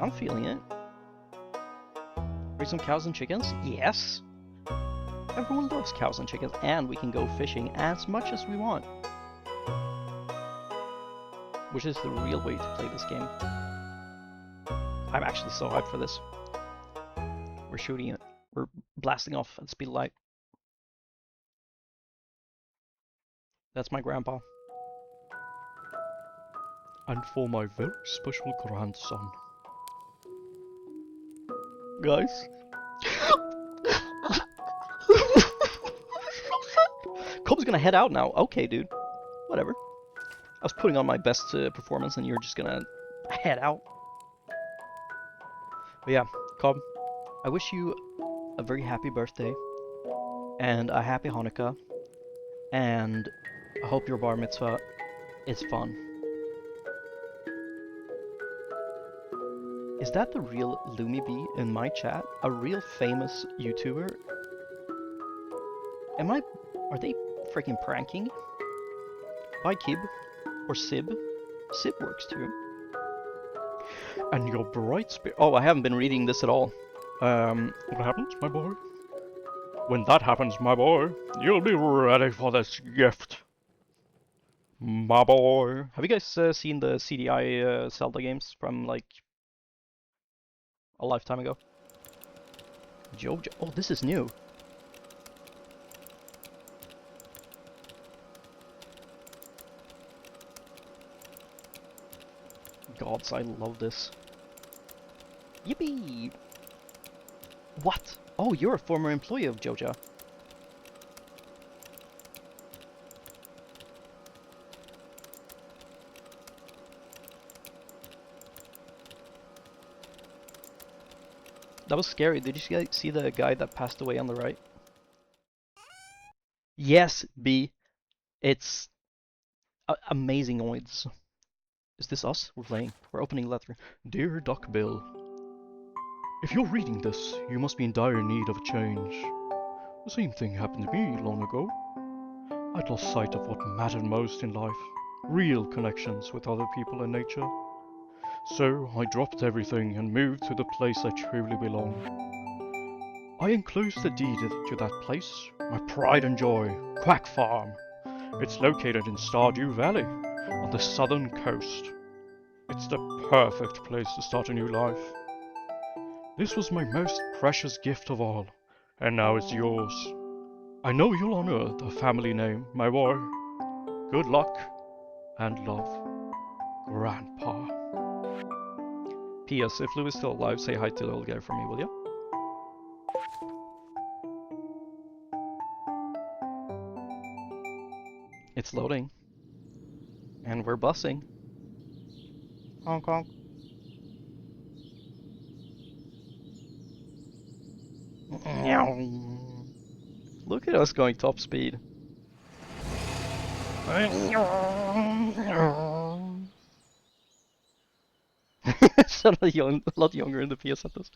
I'm feeling it. Raise some cows and chickens? Yes! Everyone loves cows and chickens, and we can go fishing as much as we want. Which is the real way to play this game. I'm actually so hyped for this. We're shooting it. We're blasting off at the speed of light. That's my grandpa. And for my very special grandson. Guys? Cobb's gonna head out now. Okay, dude. Whatever. I was putting on my best performance and you're just gonna head out. But yeah, Cobb, I wish you a very happy birthday and a happy Hanukkah, and I hope your bar mitzvah is fun. Is that the real LumiB in my chat? A real famous YouTuber? Are they freaking pranking? Bye, Kib. Or Sib. Sib works too. And your bright spirit. Oh, I haven't been reading this at all. What happens, my boy? When that happens, my boy, you'll be ready for this gift. My boy. Have you guys seen the CDI Zelda games from like a lifetime ago? Jojo. Oh, this is new. Gods, I love this. Yippee! What? Oh, you're a former employee of Joja. That was scary. Did you see the guy that passed away on the right? Yes, B. It's amazing noise. Is this us? We're playing. We're opening letter. Dear Duck Bill, if you're reading this, you must be in dire need of a change. The same thing happened to me long ago. I'd lost sight of what mattered most in life. Real connections with other people and nature. So I dropped everything and moved to the place I truly belong. I enclosed the deed to that place, my pride and joy, Quack Farm. It's located in Stardew Valley, on the southern coast. It's the perfect place to start a new life. This was my most precious gift of all, and now it's yours. I know you'll honor the family name, my boy. Good luck and love, Grandpa. P.S. If Lou is still alive, say hi to the little guy for me, will you? It's loading. And we're bussing. Honk honk. Look at us going top speed. Sound a lot younger in the PS Atlas.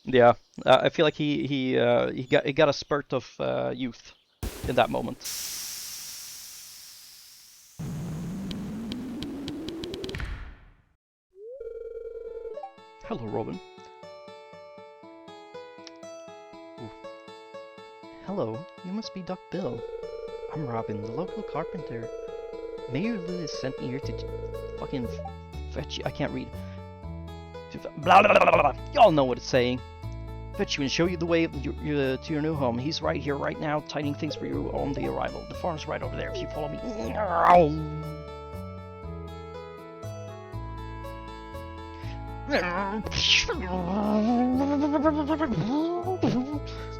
Yeah, I feel like he got a spurt of youth in that moment. Hello, Robin. Ooh. Hello, you must be Duck Bill. I'm Robin, the local carpenter. Mayor Lewis sent me here to fucking fetch you. I can't read. Blah, blah, blah, blah, blah. Y'all know what it's saying. Fetch you and show you the way to your new home. He's right here, right now, tidying things for you on the arrival. The farm's right over there if you follow me.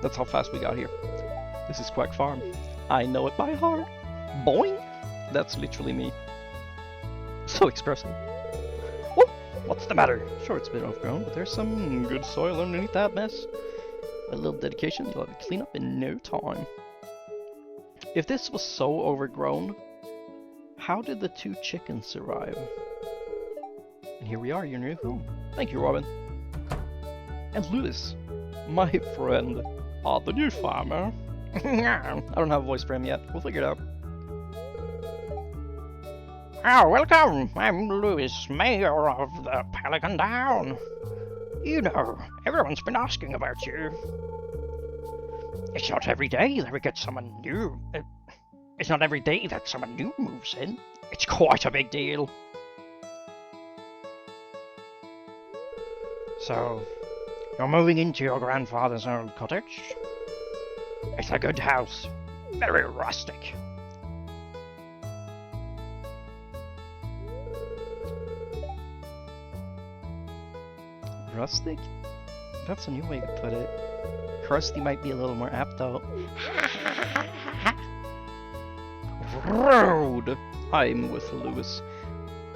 That's how fast we got here. This is Quack Farm. I know it by heart. Boing! That's literally me. So expressive. Whoop! What's the matter? Sure, it's been overgrown, but there's some good soil underneath that mess. A little dedication, you'll have it clean up in no time. If this was so overgrown, how did the 2 chickens survive? And here we are, your new home. Thank you, Robin. And Lewis, my friend, the new farmer. I don't have a voice for him yet. We'll figure it out. Oh, welcome! I'm Lewis, mayor of the Pelican Down. You know, everyone's been asking about you. It's not every day that we get someone new. It's not every day that someone new moves in. It's quite a big deal. So, you're moving into your grandfather's old cottage? It's a good house. Very rustic. Rustic? That's a new way to put it. Crusty might be a little more apt though. Rude! I'm with Lewis.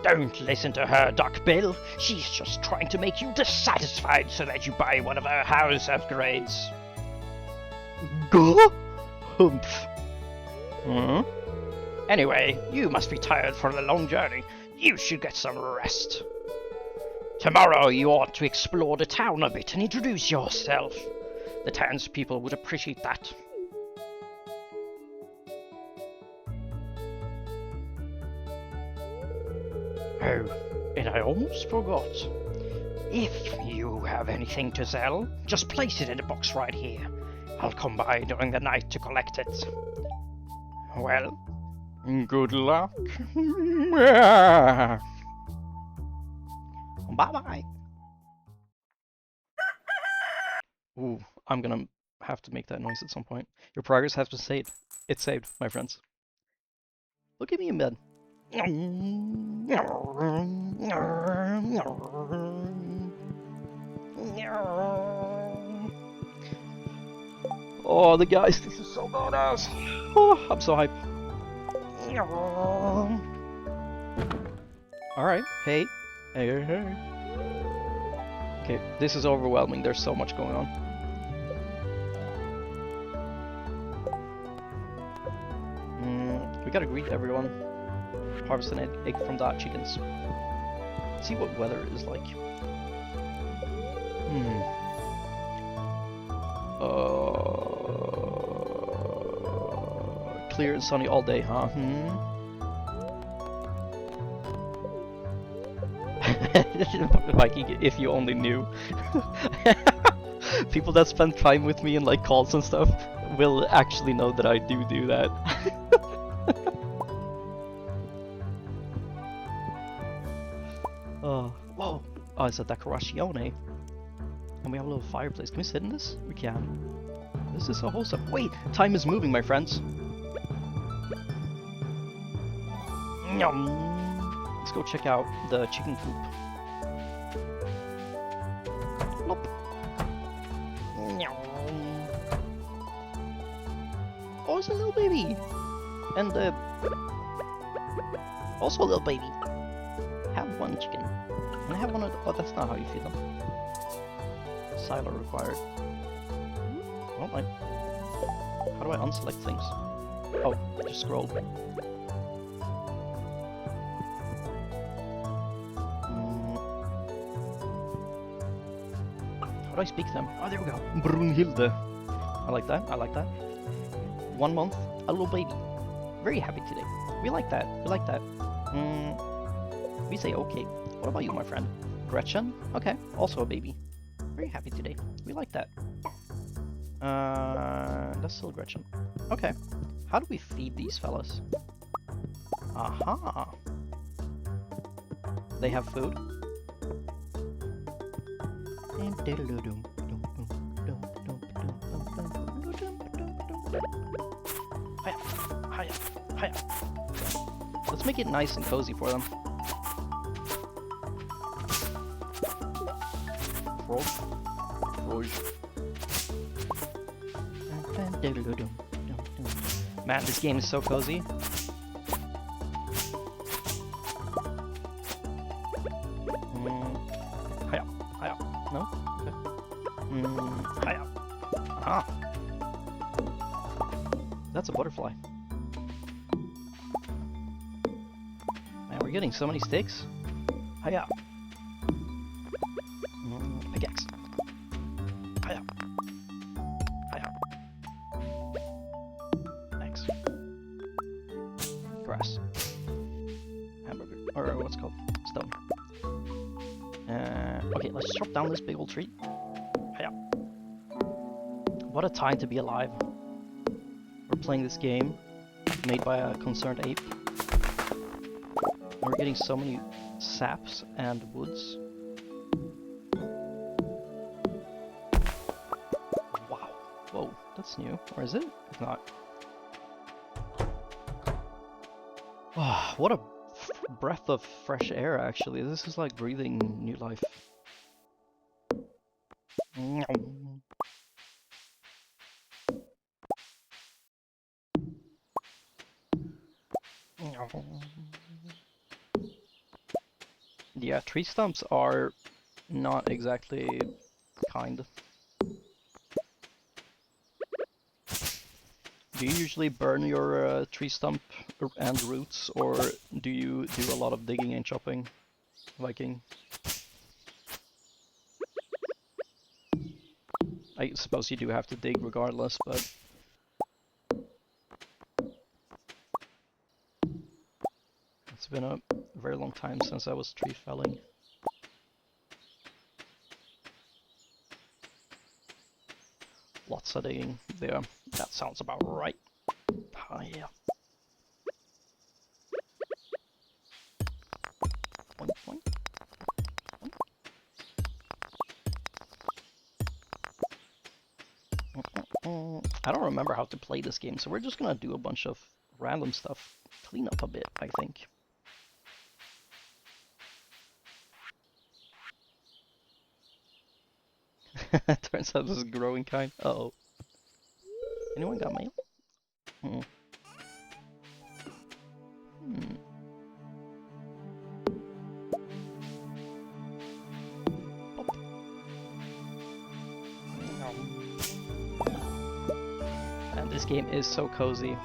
Don't listen to her, Duckbill. She's just trying to make you dissatisfied so that you buy one of her house upgrades. Gah? Humph. Hmm? Anyway, you must be tired from the long journey. You should get some rest. Tomorrow you ought to explore the town a bit and introduce yourself. The townspeople would appreciate that. Oh, and I almost forgot. If you have anything to sell, just place it in a box right here. I'll come by during the night to collect it. Well, good luck. Bye-bye. Ooh, I'm gonna have to make that noise at some point. Your progress has been saved. It's saved, my friends. Look at me in bed. Oh, the guys, this is so badass. Oh, I'm so hyped. Alright, hey. Hey. Okay, this is overwhelming. There's so much going on. We gotta greet everyone. Harvest an egg from the chickens. See what weather is like. Clear and sunny all day, huh? Viking, if you only knew. People that spend time with me in like calls and stuff will actually know that I do that. Whoa! Oh, it's a decorazione. And we have a little fireplace. Can we sit in this? We can. This is so wholesome. Wait! Time is moving, my friends. Let's go check out the chicken coop. Nope. Oh, it's a little baby! And, also a little baby. Have one chicken. And have one of the... Oh, that's not how you feed them. Silo required. Oh my... How do I unselect things? Oh, just scroll. How do I speak to them? Oh, there we go. Brunhilde. I like that. I like that. 1 month, a little baby. Very happy today. We like that. We like that. We say okay. What about you, my friend? Gretchen? Okay, also a baby. Very happy today. We like that. That's still Gretchen. Okay. How do we feed these fellas? Aha! They have food. Hiya, hiya, hiya. Let's make it nice and cozy for them. Man, this game is so cozy. Hiya, hiya. No? Okay. Hiya. Ah. That's a butterfly. Man, we're getting so many sticks. Hiya. Pickaxe. Hiya. Hiya. X. Grass. Hamburger. Or what's it called? Stone. Okay, let's chop down this big old tree. Hiya. What a time to be alive. We're playing this game made by a concerned ape. We're getting so many saps and woods. Wow. Whoa, that's new. Or is it? It's not. Oh, what a breath of fresh air, actually. This is like breathing new life. Yeah, tree stumps are not exactly kind. Do you usually burn your tree stump and roots, or do you do a lot of digging and chopping, Viking? I suppose you do have to dig regardless, but... It's been a very long time since I was tree felling. Lots of digging there. That sounds about right. Ah, yeah. Boink, boink. I don't remember how to play this game, so we're just gonna do a bunch of random stuff. Clean up a bit, I think. Turns out this is growing kind. Uh-oh. Anyone got mail? Hmm. Pop. And this game is so cozy.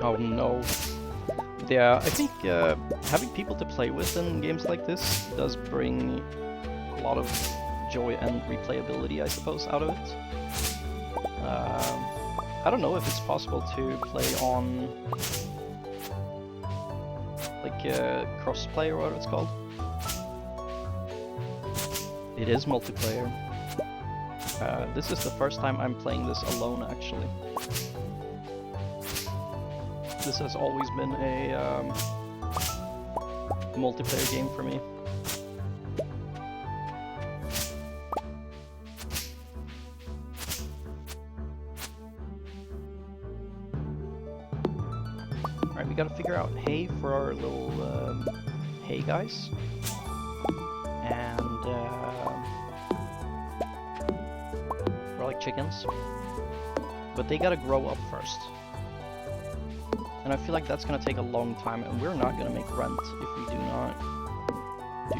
Oh no. Yeah, I think having people to play with in games like this does bring a lot of joy and replayability, I suppose, out of it. I don't know if it's possible to play on like crossplay or whatever it's called. It is multiplayer. This is the first time I'm playing this alone, actually. This has always been a multiplayer game for me. Alright, we gotta figure out hay for our little hay guys. And we're like chickens. But they gotta grow up first. And I feel like that's gonna take a long time, and we're not gonna make rent if we do not do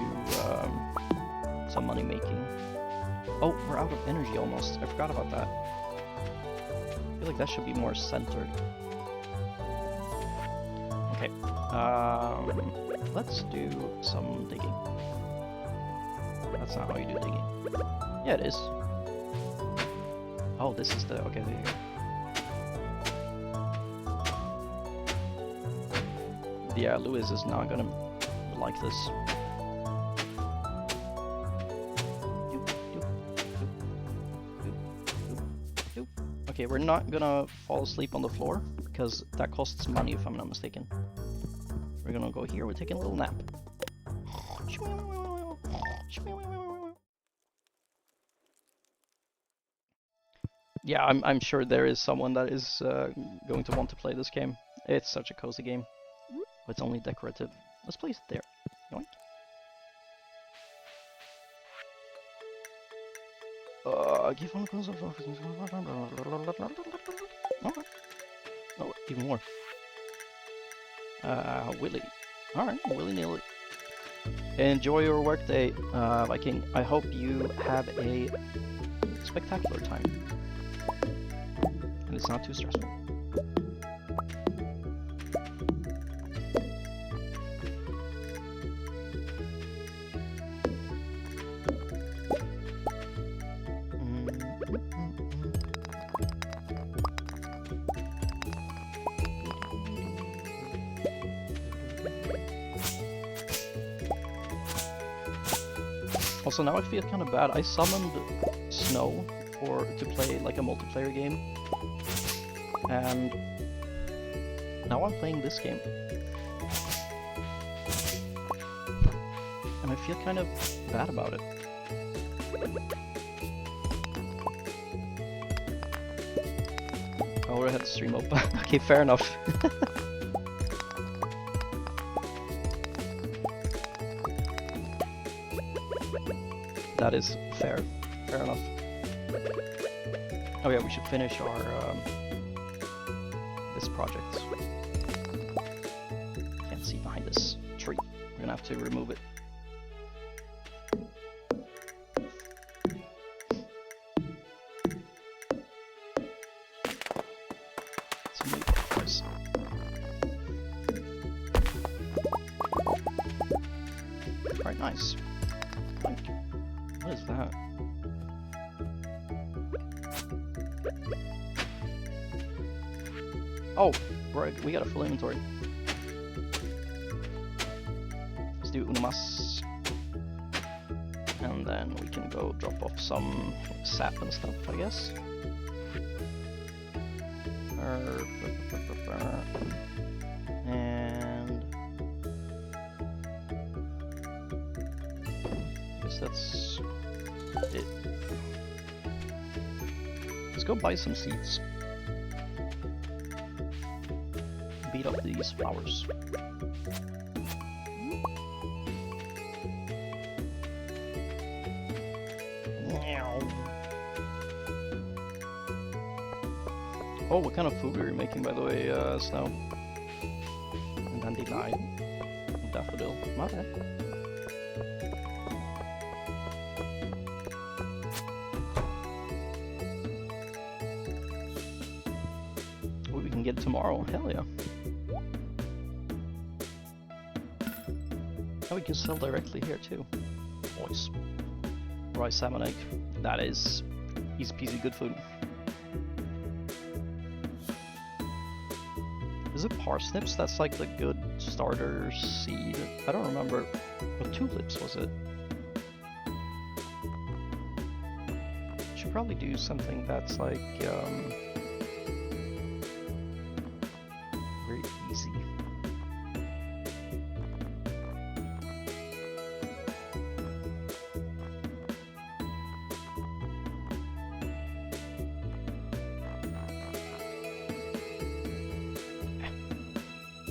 some money making. Oh, we're out of energy almost. I forgot about that. I feel like that should be more centered. Okay, let's do some digging. That's not how you do digging. Yeah, it is. Oh, this is the... okay, there you go. Yeah, Lewis is not gonna like this. Okay, we're not gonna fall asleep on the floor, because that costs money if I'm not mistaken. We're gonna go here, we're taking a little nap. Yeah, I'm sure there is someone that is going to want to play this game. It's such a cozy game. It's only decorative. Let's place it there. Yoink. Give one console. Okay. Oh, even more. Willy. Alright, willy-nilly. Enjoy your workday, Viking. I hope you have a spectacular time. And it's not too stressful. Also, now I feel kind of bad. I summoned Snow to play like a multiplayer game, and now I'm playing this game, and I feel kind of bad about it. Oh, I had the stream open. Okay, fair enough. That is fair. Fair enough. Oh yeah, we should finish our this project. Can't see behind this tree. We're gonna have to remove it. Let's move this. Alright, nice. Thank you. What is that? Oh, we got a full inventory. Let's do uno and then we can go drop off some sap and stuff, I guess. And I guess that's it. Let's go buy some seeds. Beat up these flowers. Oh, what kind of food are you making, by the way, Snow? Dandelion. Daffodil. My bad. Oh, we can get it tomorrow. Hell yeah. Oh, we can sell directly here too. Nice. Rice salmon egg. That is easy peasy good food. Is it parsnips? That's like the good starter seed. I don't remember. What tulips was it? Should probably do something that's like very easy.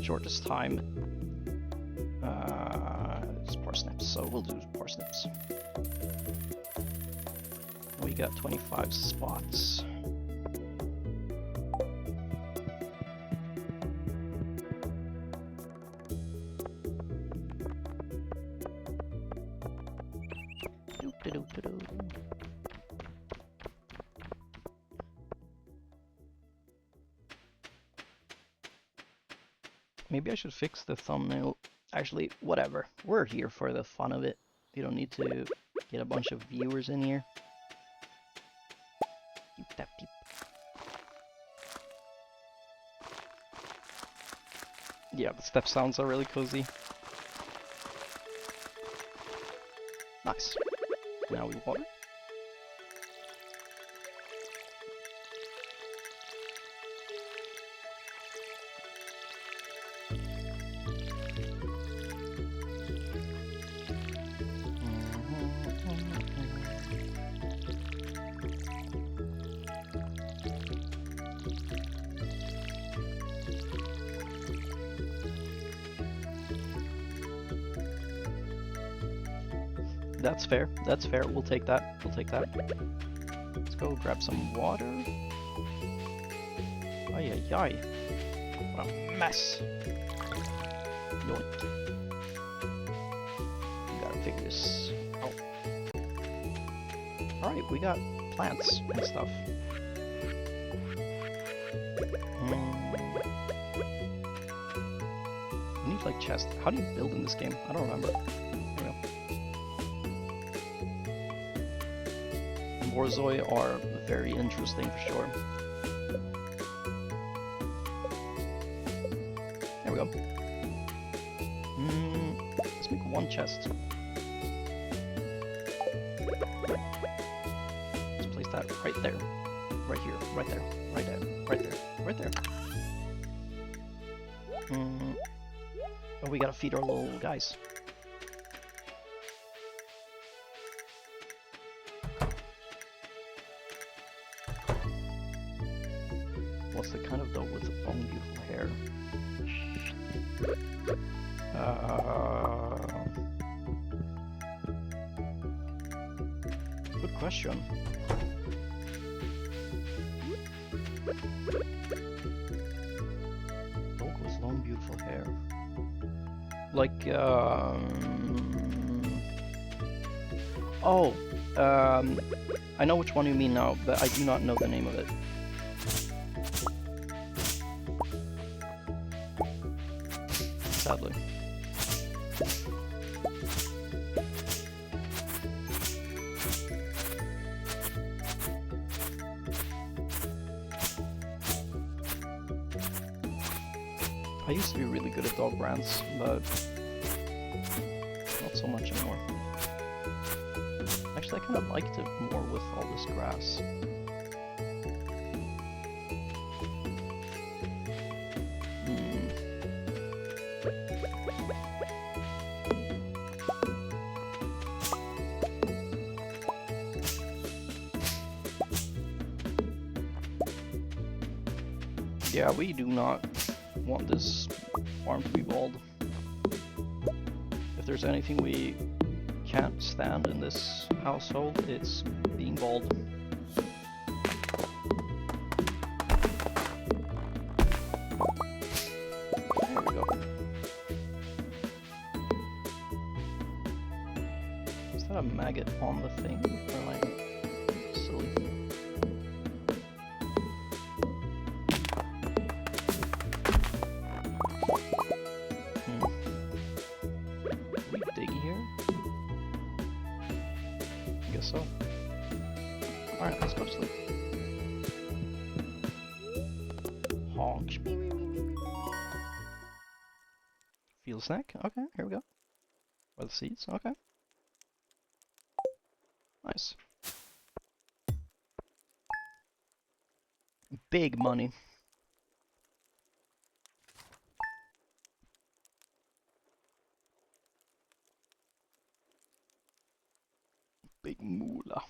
Shortest time. It's parsnips, so we'll do parsnips. We got 25 spots. Maybe I should fix the thumbnail. Actually, whatever. We're here for the fun of it. You don't need to get a bunch of viewers in here. Yeah, the step sounds are really cozy. Nice. Now we water. That's fair. That's fair. We'll take that. We'll take that. Let's go grab some water. Ay ay ay. What a mess. Yoink. We gotta figure this out. Alright, we got plants and stuff. We need like chests. How do you build in this game? I don't remember. Borzoi are very interesting for sure. There we go. Let's make one chest. Let's place that right there. Right here. Right there. Right there. Right there. Right there. Oh, we gotta feed our little guys. What's the kind of dog with long, beautiful hair? Good question. Dog with long, beautiful hair. Like, oh, I know which one you mean now, but I do not know the name of it. Sadly. I used to be really good at dog brands, but not so much anymore. Actually, I kind of liked it more with all this grass. Yeah, we do not want this farm to be bald. If there's anything we can't stand in this household, it's being bald. There we go. Is that a maggot on the thing? Or am I silly? So, alright, let's go to sleep. Honk. Feel a snack? Okay, here we go. Where are the seeds? Okay. Nice. Big money. Big moolah.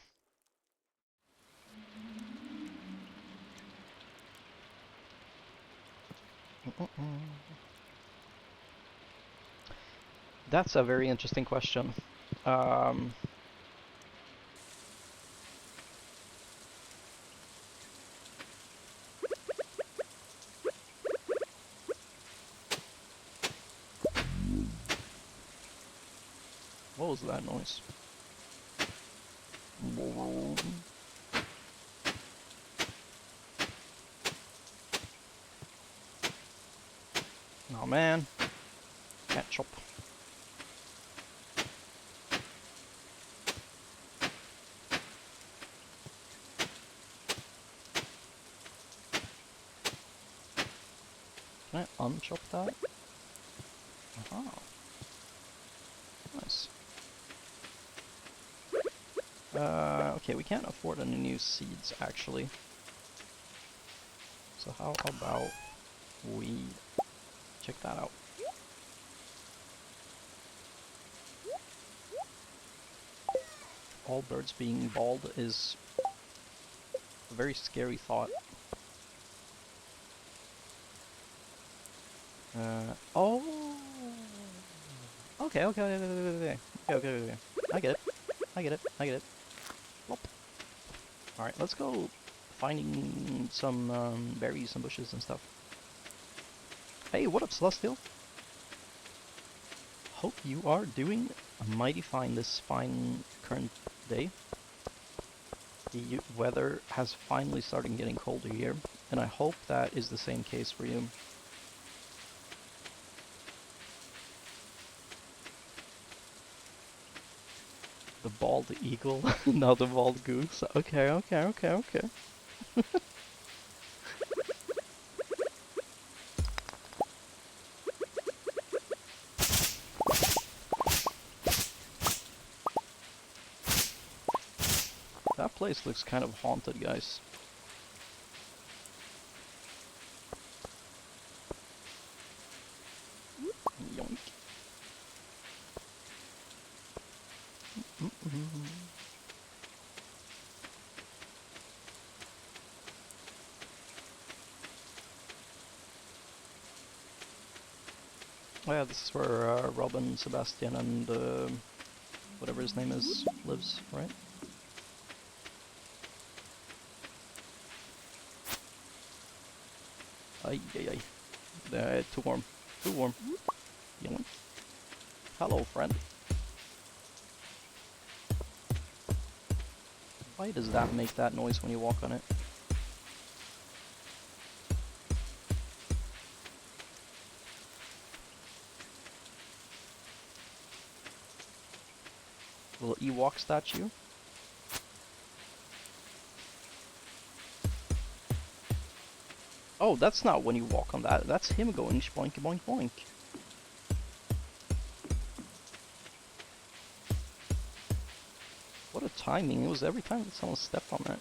That's a very interesting question. What was that noise? Oh man, ketchup. Can I unchop that? Aha. Nice. Okay, we can't afford any new seeds actually. So how about we check that out? All birds being bald is a very scary thought. Oh. Okay. I get it. I get it. I get it. Plop. Alright, let's go finding some berries and bushes and stuff. Hey, what up, Celestial? Hope you are doing mighty fine this fine current day. The weather has finally started getting colder here, and I hope that is the same case for you. The bald eagle, now the bald goose. Okay, okay, okay, okay. That place looks kind of haunted, guys. Yoink. Oh yeah, this is where Robin, Sebastian, and whatever his name is lives, right? Ay, ay, ay. Too warm. Too warm. Yoink. Hello, friend. Why does that make that noise when you walk on it? Little Ewok statue? Oh, that's not when you walk on that. That's him going boink boink boink. What a timing. It was every time that someone stepped on that.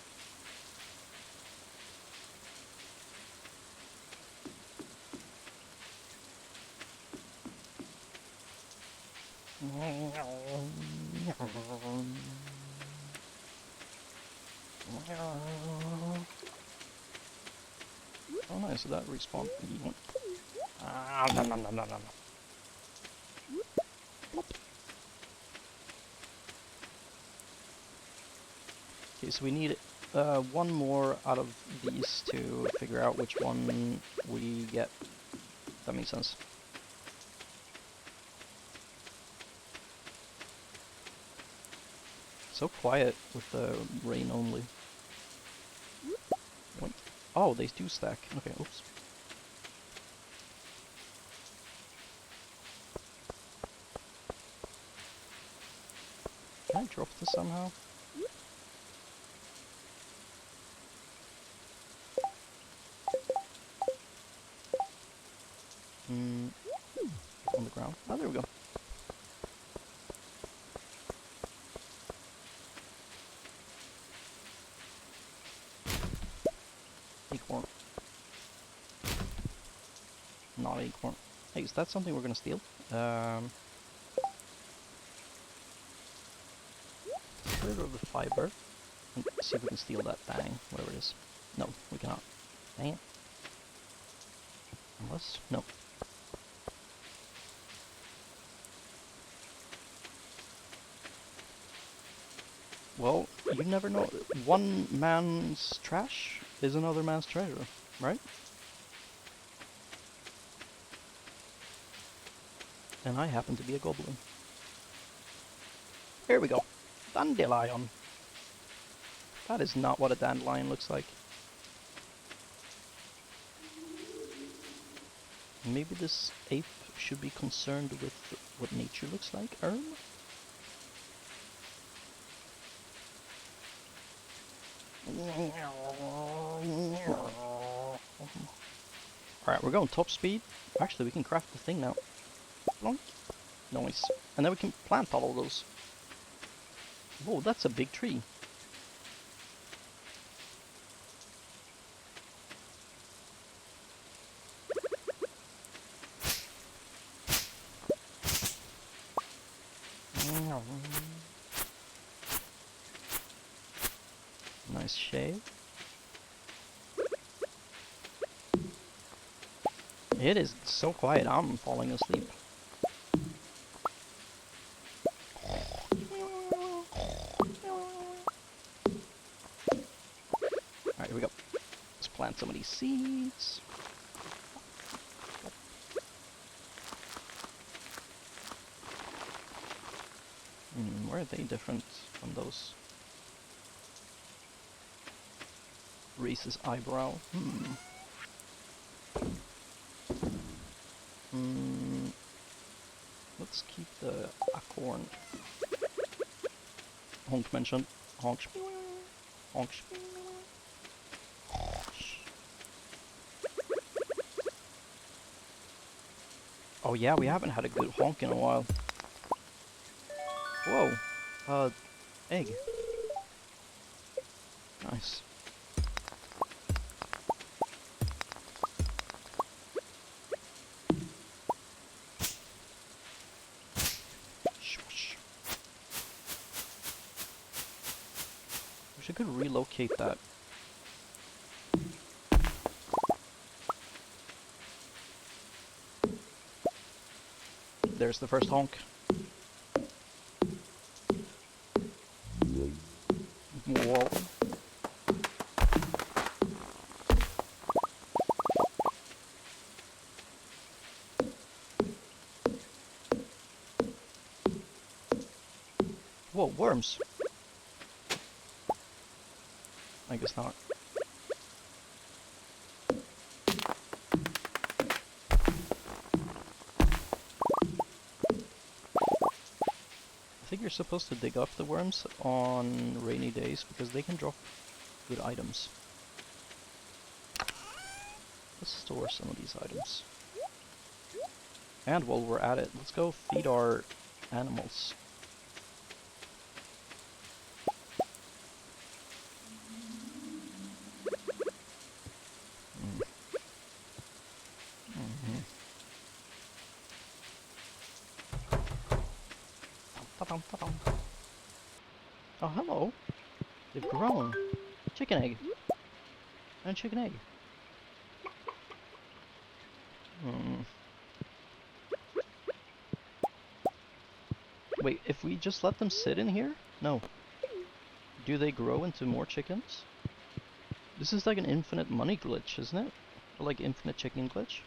Oh nice, so that respawned. Nom, nom, nom, nom, nom. Okay, so we need one more out of these to figure out which one we get. That makes sense. So quiet with the rain only. Oh, they do stack. Okay, oops. Can I drop this somehow? On the ground. Oh, there we go. Acorn. Not acorn. Hey, is that something we're gonna steal? Get rid of the fiber. And see if we can steal that thing, whatever it is. No, we cannot. Dang it. Unless, no. Well, you never know. One man's trash is another man's treasure, right? And I happen to be a goblin. Here we go. Dandelion. That is not what a dandelion looks like. Maybe this ape should be concerned with what nature looks like, Alright, we're going top speed. Actually, we can craft the thing now. Plonk. Nice. And then we can plant all of those. Whoa, that's a big tree. Nice shade. It is so quiet, I'm falling asleep. here we go. Let's plant some of these seeds. Where are they different from those? Reese's eyebrow. Let's keep the acorn. Honk mentioned. Honk. Honk. Oh yeah, we haven't had a good honk in a while. Whoa. Egg. Nice. Wish I could relocate that. There's the first honk. Whoa. Whoa, worms. I guess not. I think you're supposed to dig up the worms on rainy days because they can drop good items. Let's store some of these items. And while we're at it, let's go feed our animals. Oh, hello. They've grown. Chicken egg. And chicken egg. Wait, if we just let them sit in here? No. Do they grow into more chickens? This is like an infinite money glitch, isn't it? Or like infinite chicken glitch?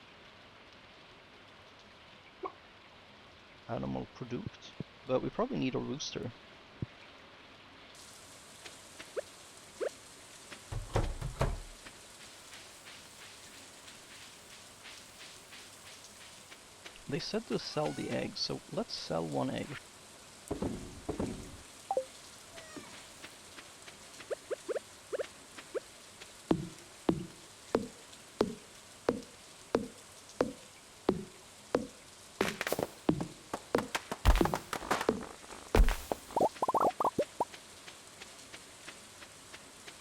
Animal product. But we probably need a rooster. They said to sell the eggs, so let's sell one egg.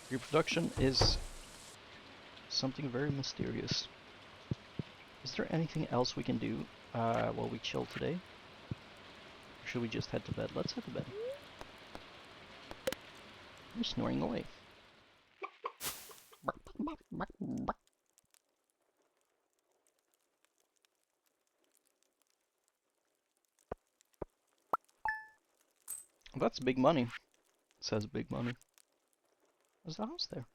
Reproduction is something very mysterious. Is there anything else we can do while we chill today? Or should we just head to bed? Let's head to bed. You're snoring away. That's big money. It says big money. There's the house there.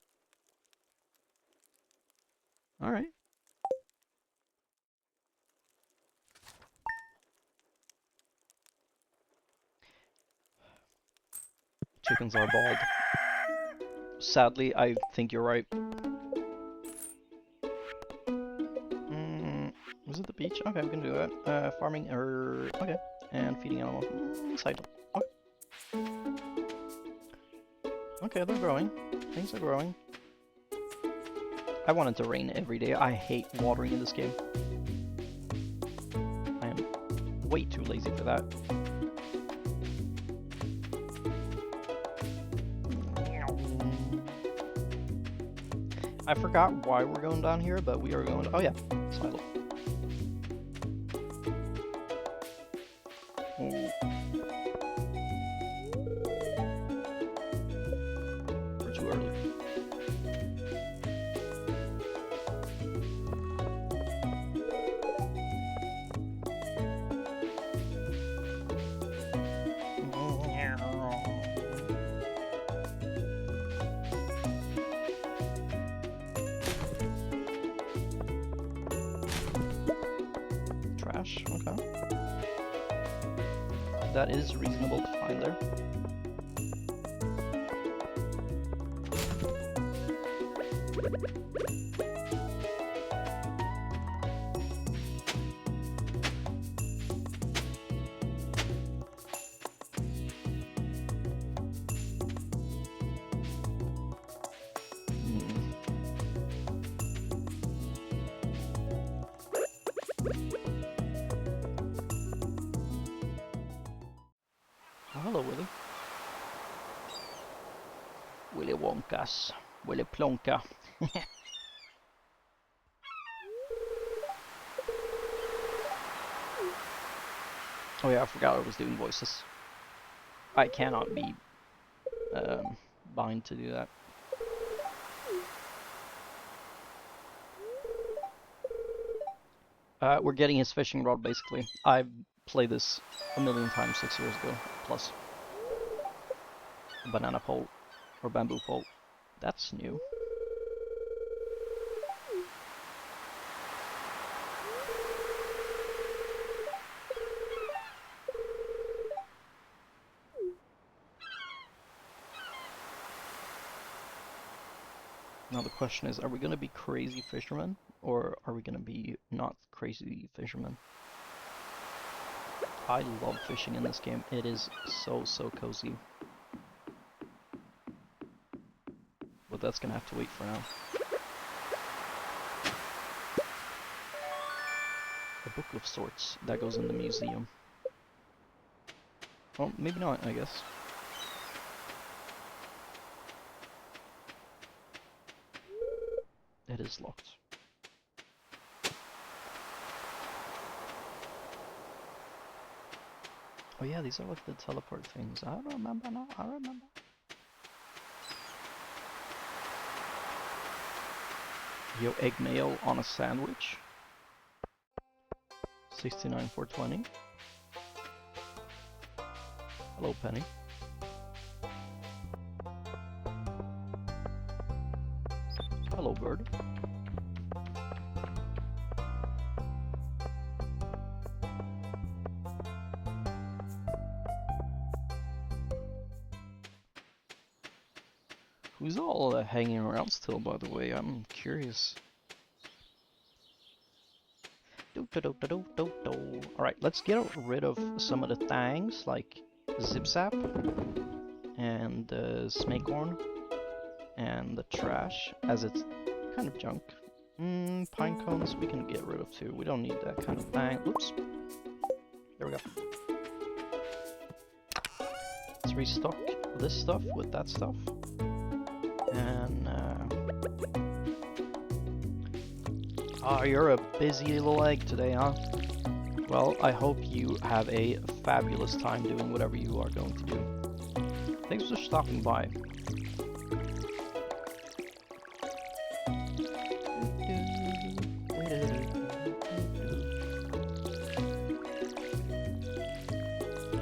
Alright. Chickens are bald. Sadly, I think you're right. Was it the beach? Okay, we can do that. Farming, okay. And feeding animals. Side. Okay. Okay, they're growing. Things are growing. I want it to rain every day. I hate watering in this game. I am way too lazy for that. I forgot why we're going down here, but we are going. Oh yeah, silo. We're too early. that is reasonable to find there. Hello, Willy. Willy Wonkas. Willy Plonka. Oh yeah, I forgot I was doing voices. I cannot be bound to do that. We're getting his fishing rod, basically. I played this a million times 6 years ago, plus. A banana pole, or bamboo pole. That's new. Now the question is, are we gonna be crazy fishermen, or are we gonna be not crazy fishermen? I love fishing in this game. It is so cozy. But that's gonna have to wait for now. A book of sorts that goes in the museum. Well, maybe not, I guess. It is locked. Oh yeah, these are like the teleport things. I remember now, I remember. Yo, egg mayo on a sandwich. 69,420. Hello, Penny. Hello, bird. Who's all hanging around still, by the way? I'm curious. Alright, let's get rid of some of the things, like Zip Zap, and Smakehorn, and the trash, as it's kind of junk. Pine cones we can get rid of too. We don't need that kind of thing. Oops. There we go. Let's restock this stuff with that stuff. And oh, you're a busy little egg today, huh? Well, I hope you have a fabulous time doing whatever you are going to do. Thanks for stopping by.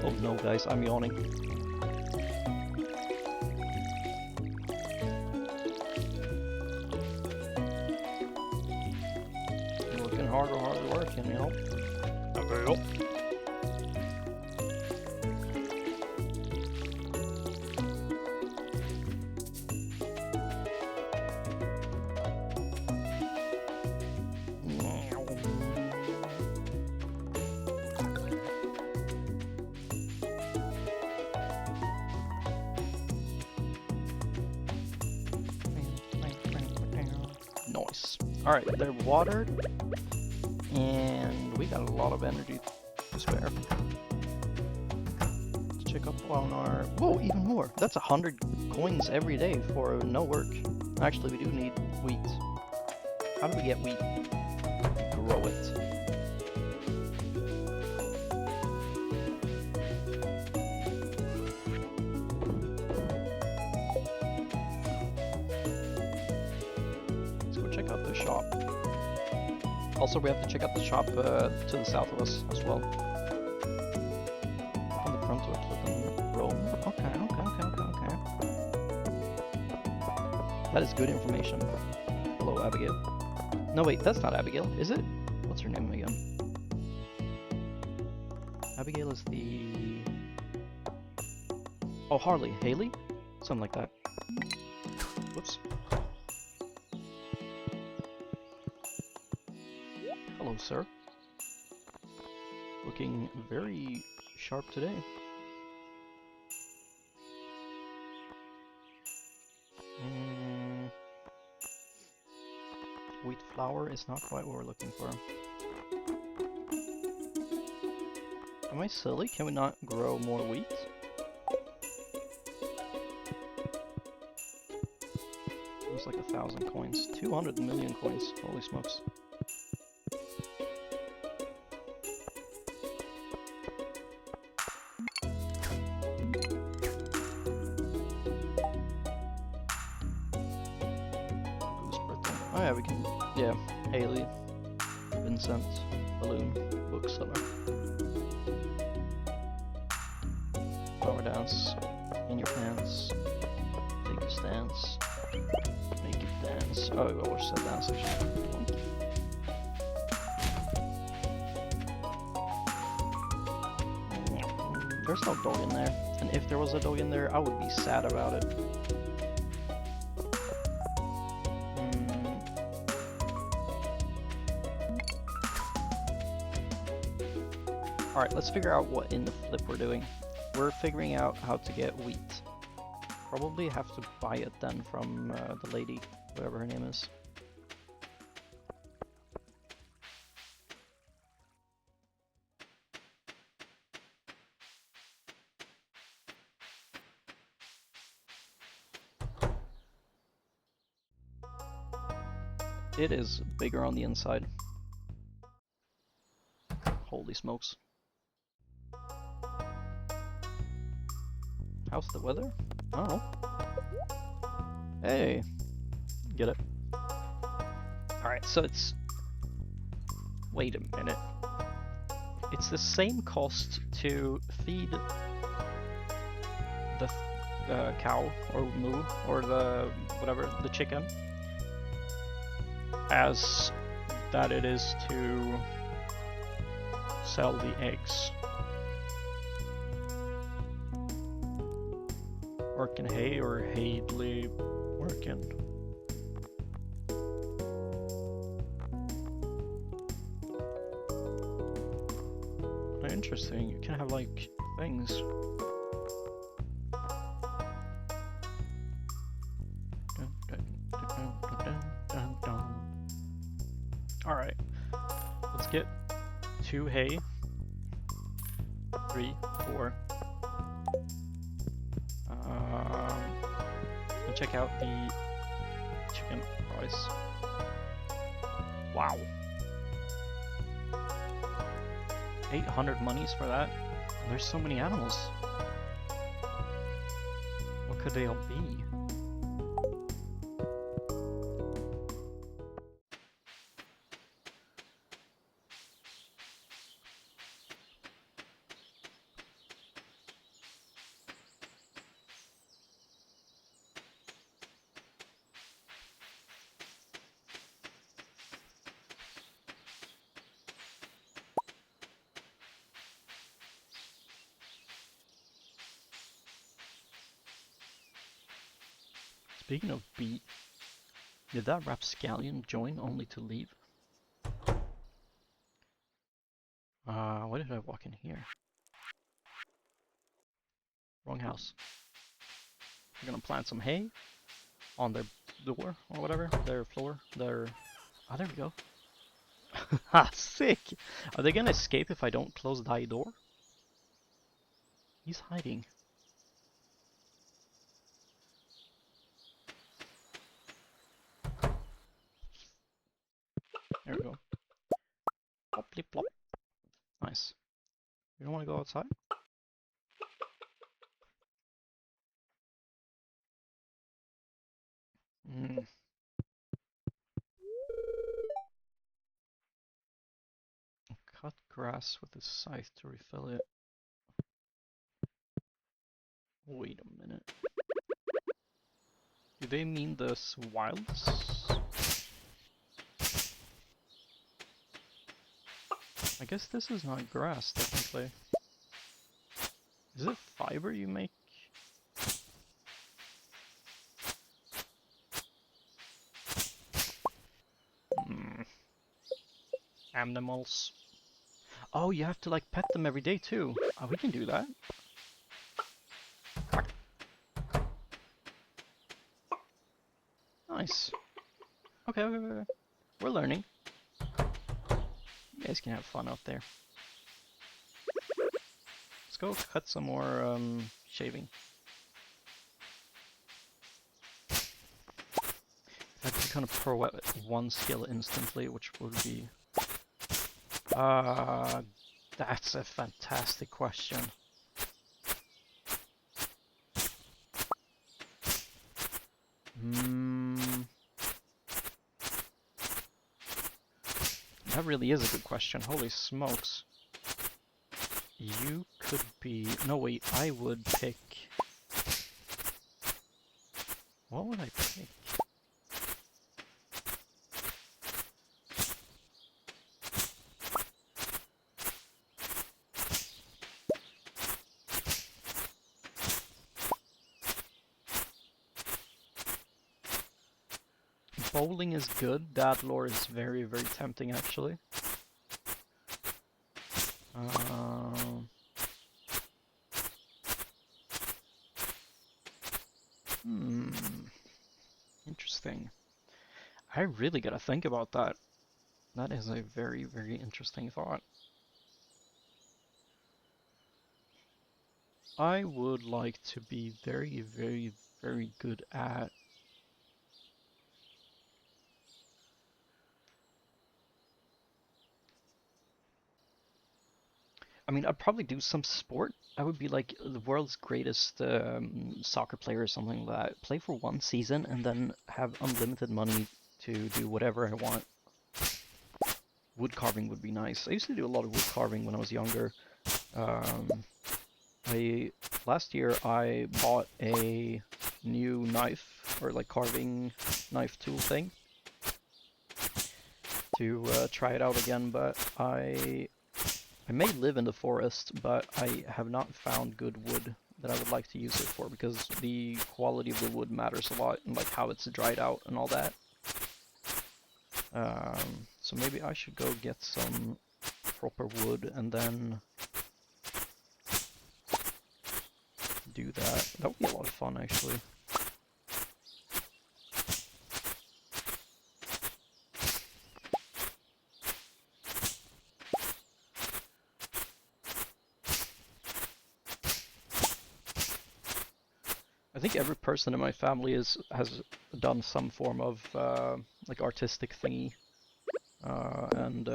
Oh no, guys, I'm yawning. Hard working, you know? Okay. Nice. Alright, they're watered. And we got a lot of energy to spare. Let's check up on our... Whoa, even more! That's 100 coins every day for no work. Actually, we do need wheat. How do we get wheat? Grow it. Let's go check out the shop. Also, we have to check out the shop to the south of us as well. On the front door, click on Rome. Okay. That is good information. Hello, Abigail. No, wait, that's not Abigail, is it? What's her name again? Abigail is the Oh, Harley. Haley? Something like that. Whoops. Hello, sir. Looking very sharp today. Wheat flour is not quite what we're looking for. Am I silly? Can we not grow more wheat? It was like 1,000 coins. 200 million coins. Holy smokes. Oh yeah, we can, yeah, Haley, Vincent, Balloon, Bookseller. Flower dance, in your pants, take a stance, make it dance. Oh, I always said dance actually. There's no dog in there, and if there was a dog in there, I would be sad about it. Alright, let's figure out what in the flip we're doing. We're figuring out how to get wheat. Probably have to buy it then from the lady, whatever her name is. It is bigger on the inside. Holy smokes. How's the weather? Oh. Hey. Get it. Alright, so it's... Wait a minute. It's the same cost to feed the cow, or moo, or the... whatever, the chicken, as that it is to sell the eggs. Working hay or Hadley working? Interesting, you can have like things. Alright, let's get 2 hay, 3, 4. And check out the chicken price. Wow. 800 monies for that? There's so many animals. What could they all be? Speaking of beat, did that rapscallion join only to leave? Why did I walk in here? Wrong house. We're gonna plant some hay on their door, or whatever, their floor, their... Oh, there we go. Ha, sick! Are they gonna escape if I don't close the door? He's hiding. There we go. Plop, plip, plop. Nice. You don't want to go outside? Cut grass with a scythe to refill it. Wait a minute. Do they mean the wilds? I guess this is not grass, technically. Is it fiber you make Animals. Oh, you have to like pet them every day too. Oh, we can do that. Nice. Okay, okay. We're learning. You guys can have fun out there. Let's go cut some more shaving. If I could become a pro at one skill instantly, which would be... that's a fantastic question. That really is a good question. Holy smokes. You could be... No, wait, I would pick... What would I pick? Bowling is good. That lore is very, very tempting, actually. Interesting. I really gotta think about that. That is a very, very interesting thought. I would like to be very, very, very good at... I mean, I'd probably do some sport. I would be like the world's greatest soccer player or something like that. Play for one season and then have unlimited money to do whatever I want. Wood carving would be nice. I used to do a lot of wood carving when I was younger. Last year I bought a new knife, or like carving knife tool thing, to try it out again, but I may live in the forest, but I have not found good wood that I would like to use it for, because the quality of the wood matters a lot, and like how it's dried out and all that. So maybe I should go get some proper wood and then do that. That would be a lot of fun, actually. I think every person in my family has done some form of like artistic thingy, and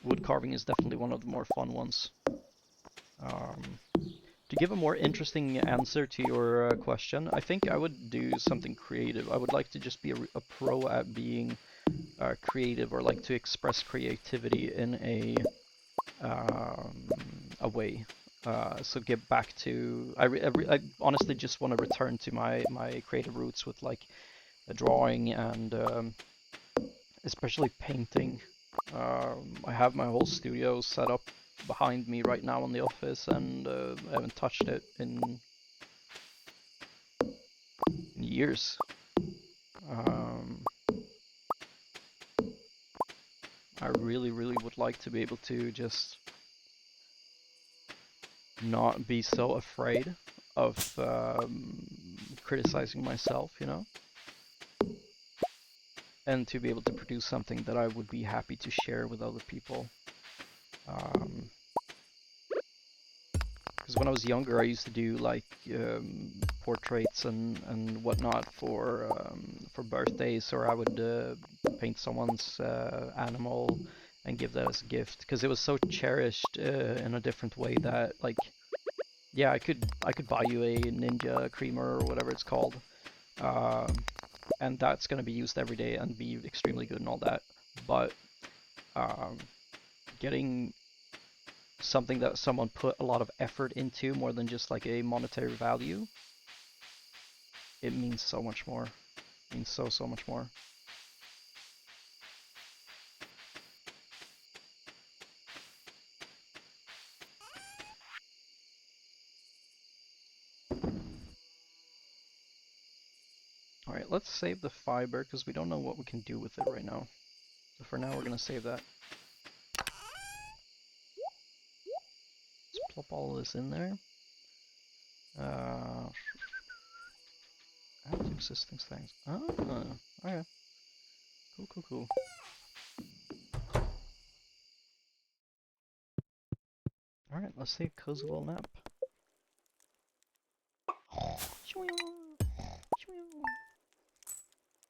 wood carving is definitely one of the more fun ones. To give a more interesting answer to your question, I think I would do something creative. I would like to just be a pro at being creative, or like to express creativity in a way. So get back to... I honestly just want to return to my creative roots with like drawing and especially painting. I have my whole studio set up behind me right now in the office, and I haven't touched it in years. I really, really would like to be able to just not be so afraid of criticizing myself, you know? And to be able to produce something that I would be happy to share with other people. Because when I was younger, I used to do like portraits and whatnot for birthdays, or I would paint someone's animal and give that as a gift, because it was so cherished in a different way that, like, yeah, I could buy you a Ninja Creamer or whatever it's called, and that's gonna be used every day and be extremely good and all that, but getting something that someone put a lot of effort into, more than just like a monetary value, it means so much more. It means so much more. Alright, let's save the fiber, because we don't know what we can do with it right now. But for now, we're gonna save that. Let's plop all this in there. Add to existing things. Oh, okay. Cool. Alright, let's take a cozy little nap.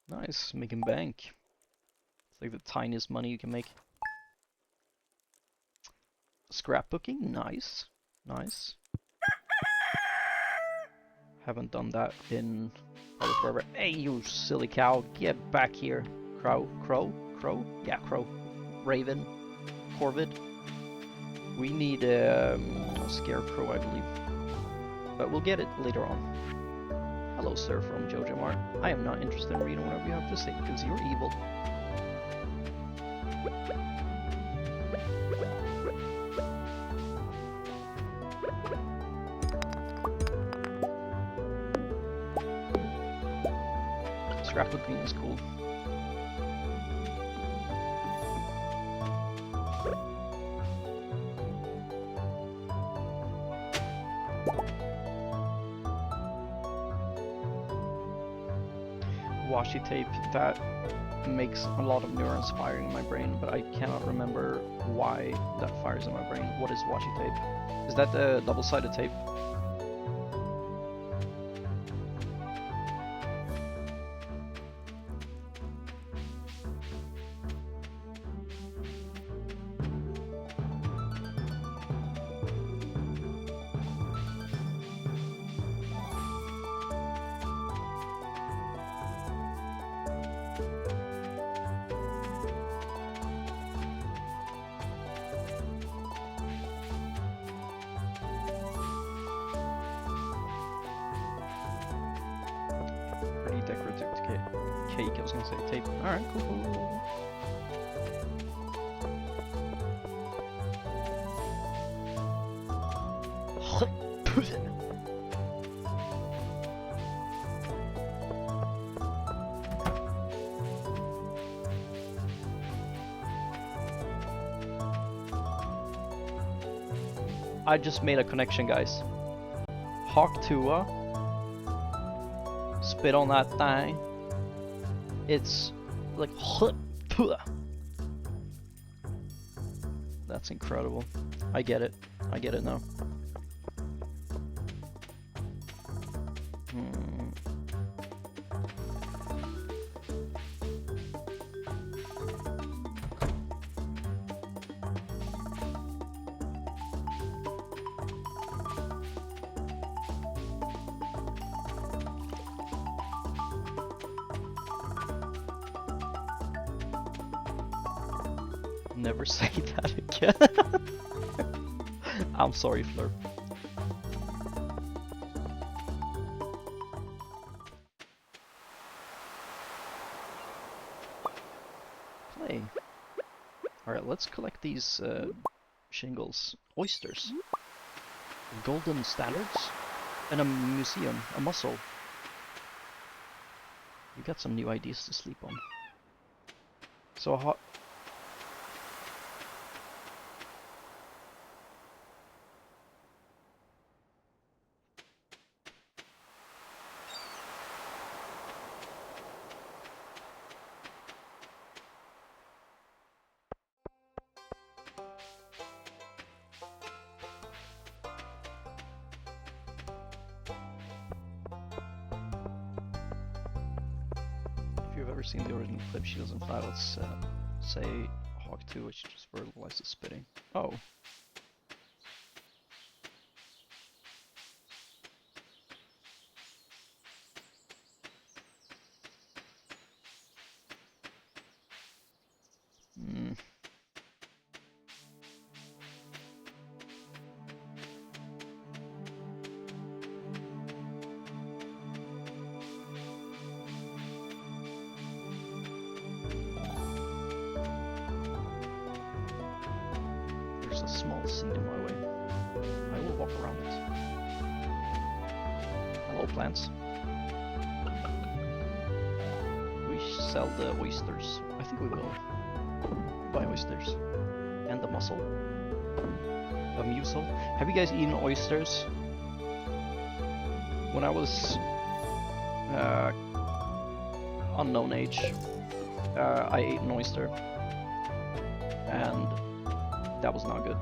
Nice, making bank. It's like the tiniest money you can make. Scrapbooking, nice. Haven't done that in probably forever. Hey, you silly cow, get back here. Crow? Yeah, crow. Raven? Corvid? We need a scarecrow, I believe. But we'll get it later on. Hello, sir, from Joja Mart. I am not interested in reading whatever you have to say because you're evil. Scrapbooking is cool. Washi tape, that makes a lot of neurons firing in my brain, but I cannot remember why that fires in my brain. What is washi tape? Is that the double-sided tape? Cake, I was gonna say tape. Alright, cool. I just made a connection, guys. Hawk Tuah. Spit on that thing. It's like that's incredible. I get it now. Never say that again. I'm sorry, Fleur. Play. Alright, let's collect these shingles. Oysters. Golden standards. And a museum. A mussel. We got some new ideas to sleep on. So how... If you've ever seen the original clip, she doesn't fly. Let's say Hawk 2, which just verbalizes spitting. Oh. There's a small seed in my way. I will walk around it. Hello, plants. We sell the oysters. I think we will. by oysters. And the mussel. A mussel. Have you guys eaten oysters? When I was unknown age, I ate an oyster, and that was not good.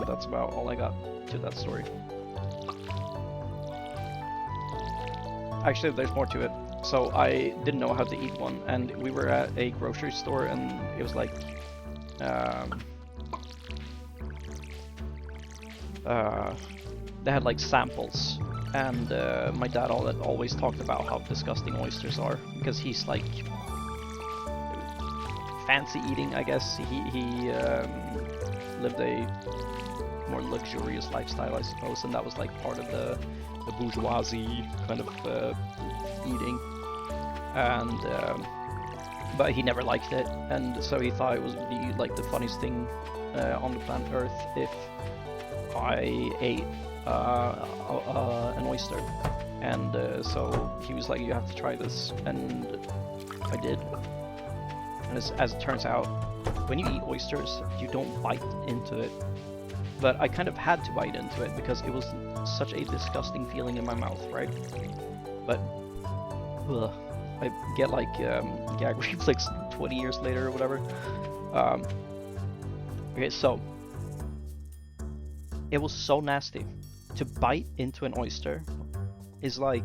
That's about all I got to that story. Actually, there's more to it. So I didn't know how to eat one, and we were at a grocery store, and it was like, they had like samples, and my dad always talked about how disgusting oysters are, because he's like fancy eating, I guess. He lived a more luxurious lifestyle, I suppose, and that was like part of the bourgeoisie kind of eating. And but he never liked it, and so he thought it would be like the funniest thing on the planet Earth if I ate an oyster. And so he was like, you have to try this, and I did. And as it turns out, when you eat oysters, you don't bite into it. But I kind of had to bite into it because it was such a disgusting feeling in my mouth, right? But ugh, I get like gag reflex 20 years later or whatever. Okay, so it was so nasty. To bite into an oyster is like,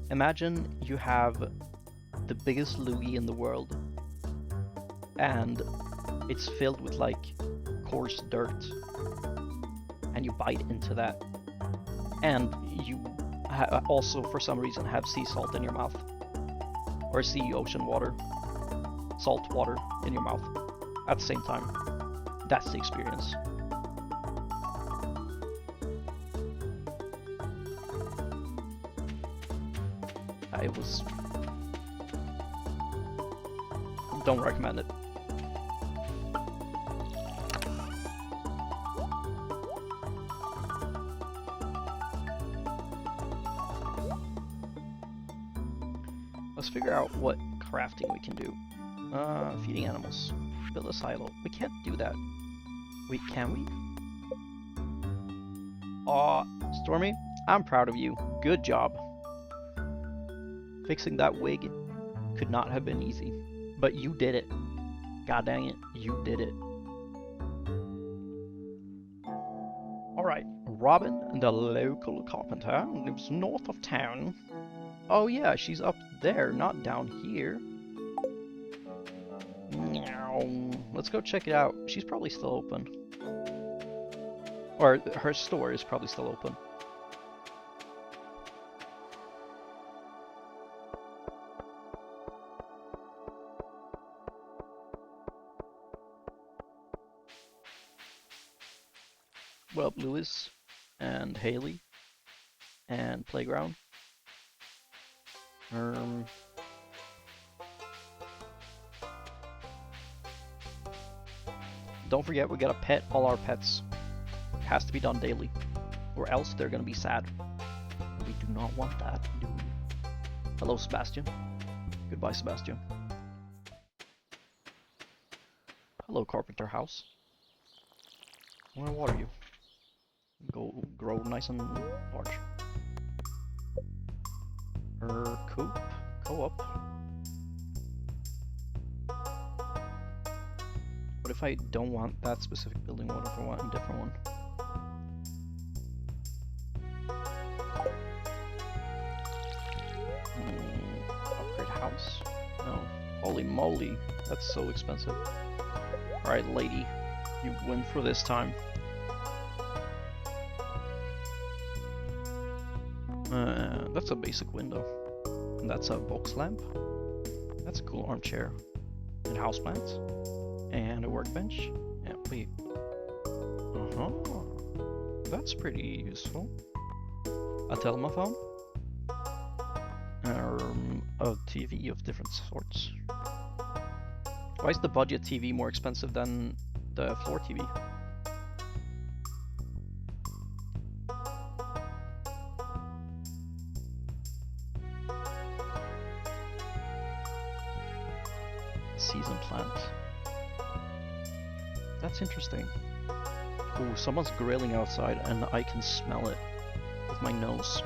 imagine you have the biggest loogie in the world, and it's filled with like coarse dirt, and you bite into that, and you also for some reason have sea salt in your mouth, or ocean water, salt water in your mouth at the same time. That's the experience. It was... Don't recommend it. Let's figure out what crafting we can do. Feeding animals. Build a silo. We can't do that. Wait, can we? Aw, Stormy, I'm proud of you. Good job. Fixing that wig could not have been easy, but you did it. God dang it, you did it. Alright, Robin, the local carpenter, lives north of town. Oh yeah, she's up there, not down here. Let's go check it out. She's probably still open. Or her store is probably still open. What up, Lewis and Haley and Playground? Don't forget, we gotta pet all our pets. It has to be done daily, or else they're gonna be sad. We do not want that, do we? Hello, Sebastian. Goodbye, Sebastian. Hello, Carpenter House. I wanna water you. Go grow nice and large. Coop. Co-op. What if I don't want that specific building? What if I want a different one? Upgrade house? No. Holy moly, that's so expensive. Alright, lady. You win for this time. That's a basic window. And that's a box lamp. That's a cool armchair. And houseplants. And a workbench. Yeah, wait. That's pretty useful. A telephone. A TV of different sorts. Why is the budget TV more expensive than the floor TV? season plant. That's interesting. Ooh, someone's grilling outside and I can smell it with my nose.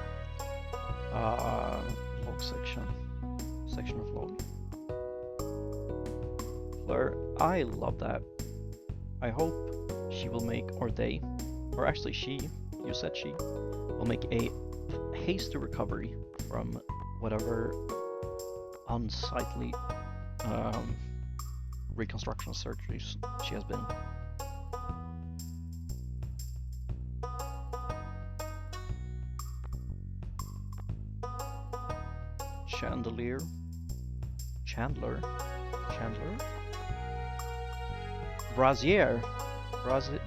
Log section. Section of log. Fleur, I love that. I hope she will make, or they, or actually she, you said she, will make a hasty recovery from whatever unsightly reconstruction surgeries she has been. Chandelier. Chandler. Brazier.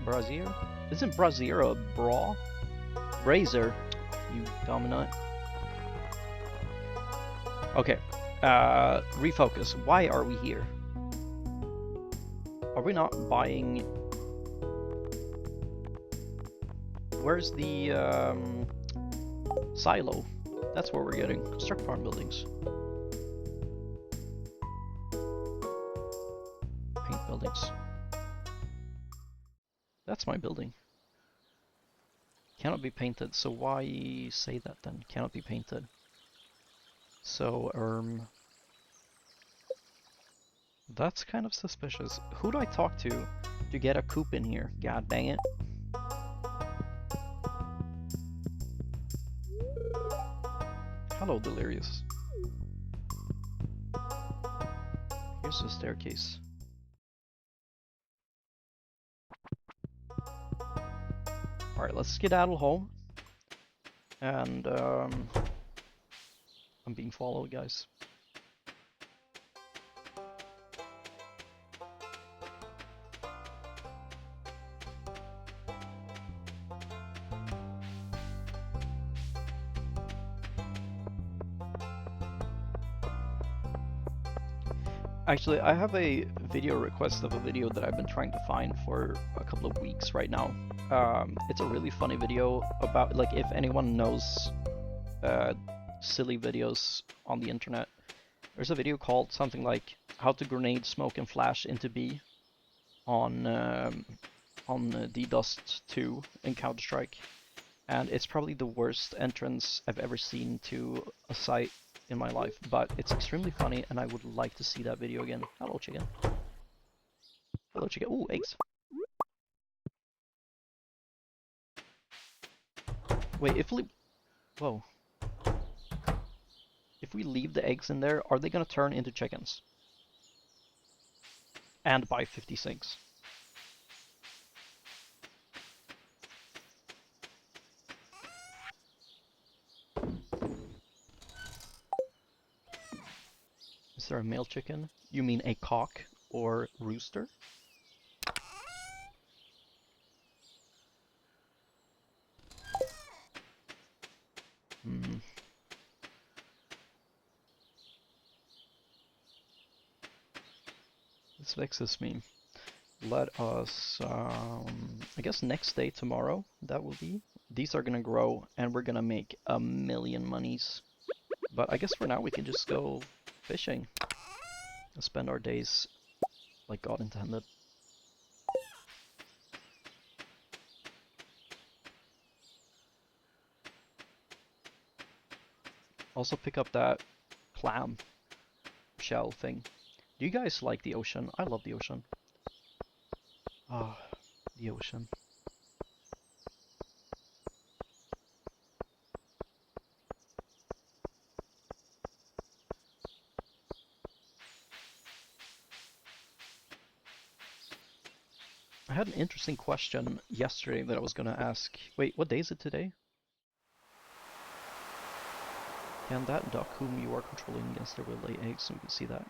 Brazier? Isn't brazier a bra? Brazier. You dominant. Okay. Refocus. Why are we here? Are we not buying... Where's the silo? That's where we're getting. Construct farm buildings. Paint buildings. That's my building. Cannot be painted, so why say that then? Cannot be painted. So, that's kind of suspicious. Who do I talk to get a coop in here? God dang it. Hello, Delirious. Here's the staircase. Alright, let's skedaddle home. And, I'm being followed, guys. Actually, I have a video request of a video that I've been trying to find for a couple of weeks right now. It's a really funny video about, like, if anyone knows silly videos on the internet. There's a video called something like how to grenade, smoke, and flash into B on DDoS 2 in Counter-Strike. And it's probably the worst entrance I've ever seen to a site in my life, but it's extremely funny and I would like to see that video again. Hello, chicken. Hello, chicken. Ooh, eggs. Wait, if we... Whoa. If we leave the eggs in there, are they gonna turn into chickens? And buy 56. Is there a male chicken? You mean a cock or rooster? This vexes me. Let us, I guess next day, tomorrow, that will be. These are gonna grow and we're gonna make 1,000,000 monies. But I guess for now we can just go fishing and spend our days like God intended. Also pick up that clam shell thing. Do you guys like the ocean? I love the ocean. Ah, the ocean. I had an interesting question yesterday that I was gonna ask. Wait, what day is it today? Can that duck whom you are controlling against their will lay eggs? So we can see that.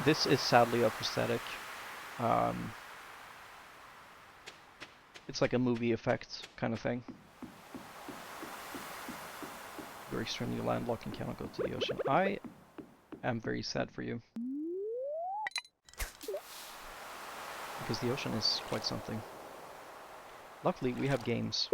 This is sadly a prosthetic. It's like a movie effect kind of thing. You're extremely landlocked and cannot go to the ocean. I am very sad for you. Because the ocean is quite something. Luckily, we have games.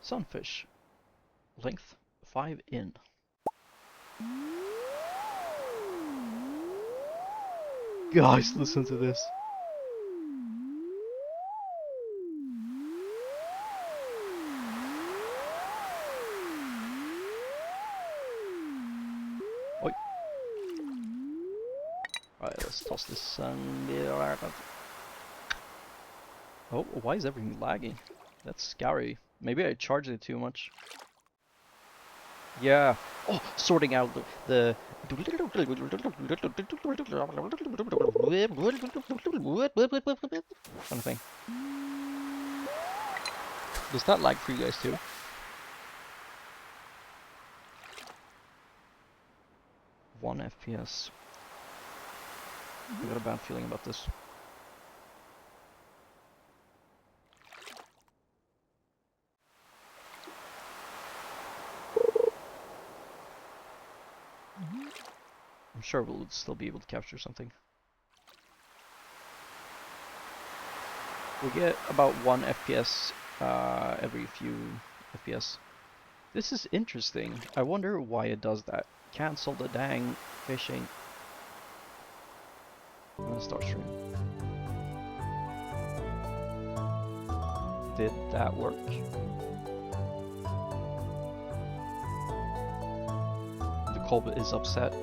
Sunfish. Length 5 in. Guys, listen to this. Oi. Alright, let's toss this. Oh, why is everything lagging? That's scary. Maybe I charged it too much. Yeah. Oh, sorting out the kind of thing. Does that lag for you guys too? One FPS. I got a bad feeling about this. I'm sure we'll still be able to capture something. We get about 1 FPS every few FPS. This is interesting. I wonder why it does that. Cancel the dang fishing. I'm gonna start stream. Did that work? The Colbit is upset.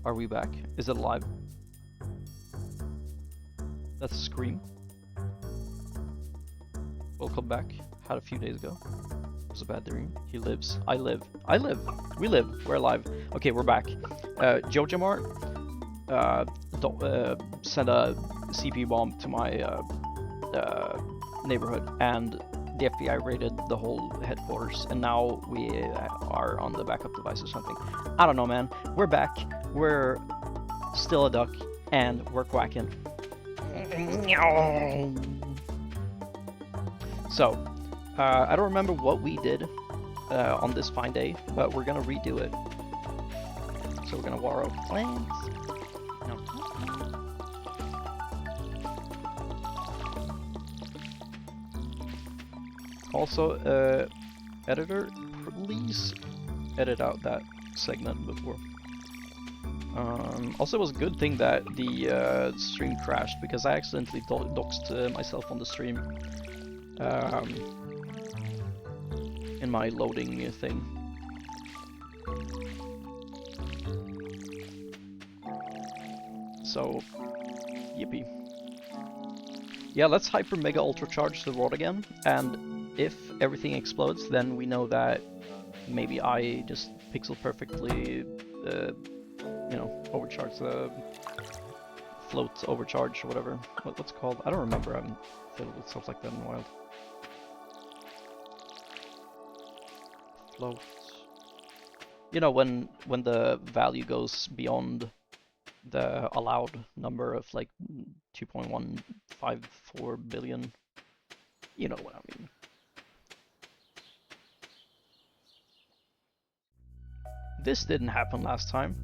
Are we back? Is it alive? That's a scream. Welcome back. Had a few days ago. It was a bad dream. He lives. I live. I live. We live. We're alive. Okay, we're back. Jojamart sent a CP bomb to my neighborhood, and the FBI raided the whole headquarters, and now we are on the backup device or something. I don't know, man. We're back. We're still a duck, and we're quacking. So, I don't remember what we did on this fine day, but we're gonna redo it. So we're gonna water our plants. No. Also, editor, please edit out that segment before. Also, it was a good thing that the stream crashed, because I accidentally doxed myself on the stream in my loading thing. So, yippee. Yeah, let's hyper mega ultra charge the rod again, and if everything explodes, then we know that maybe I just pixel perfectly you know, overcharge the float overcharge or whatever. What's it called? I don't remember. I haven't fiddled with stuff like that in a while. Float. You know, when the value goes beyond the allowed number of like 2.154 billion. You know what I mean. This didn't happen last time.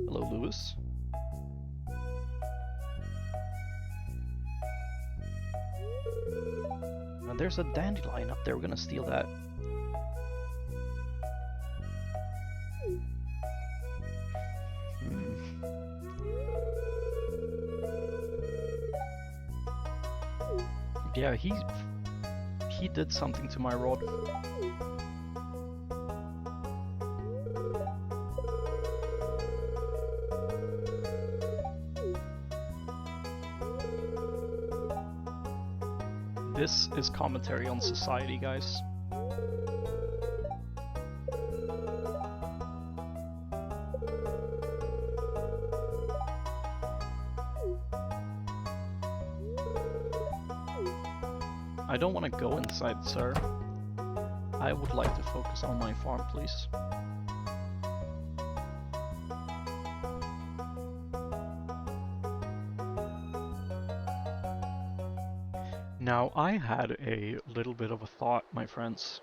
Hello, Lewis. And there's a dandelion up there. We're gonna steal that. Yeah, he did something to my rod. This is commentary on society, guys. I don't want to go inside, sir. I would like to focus on my farm, please. Now, I had a little bit of a thought, my friends,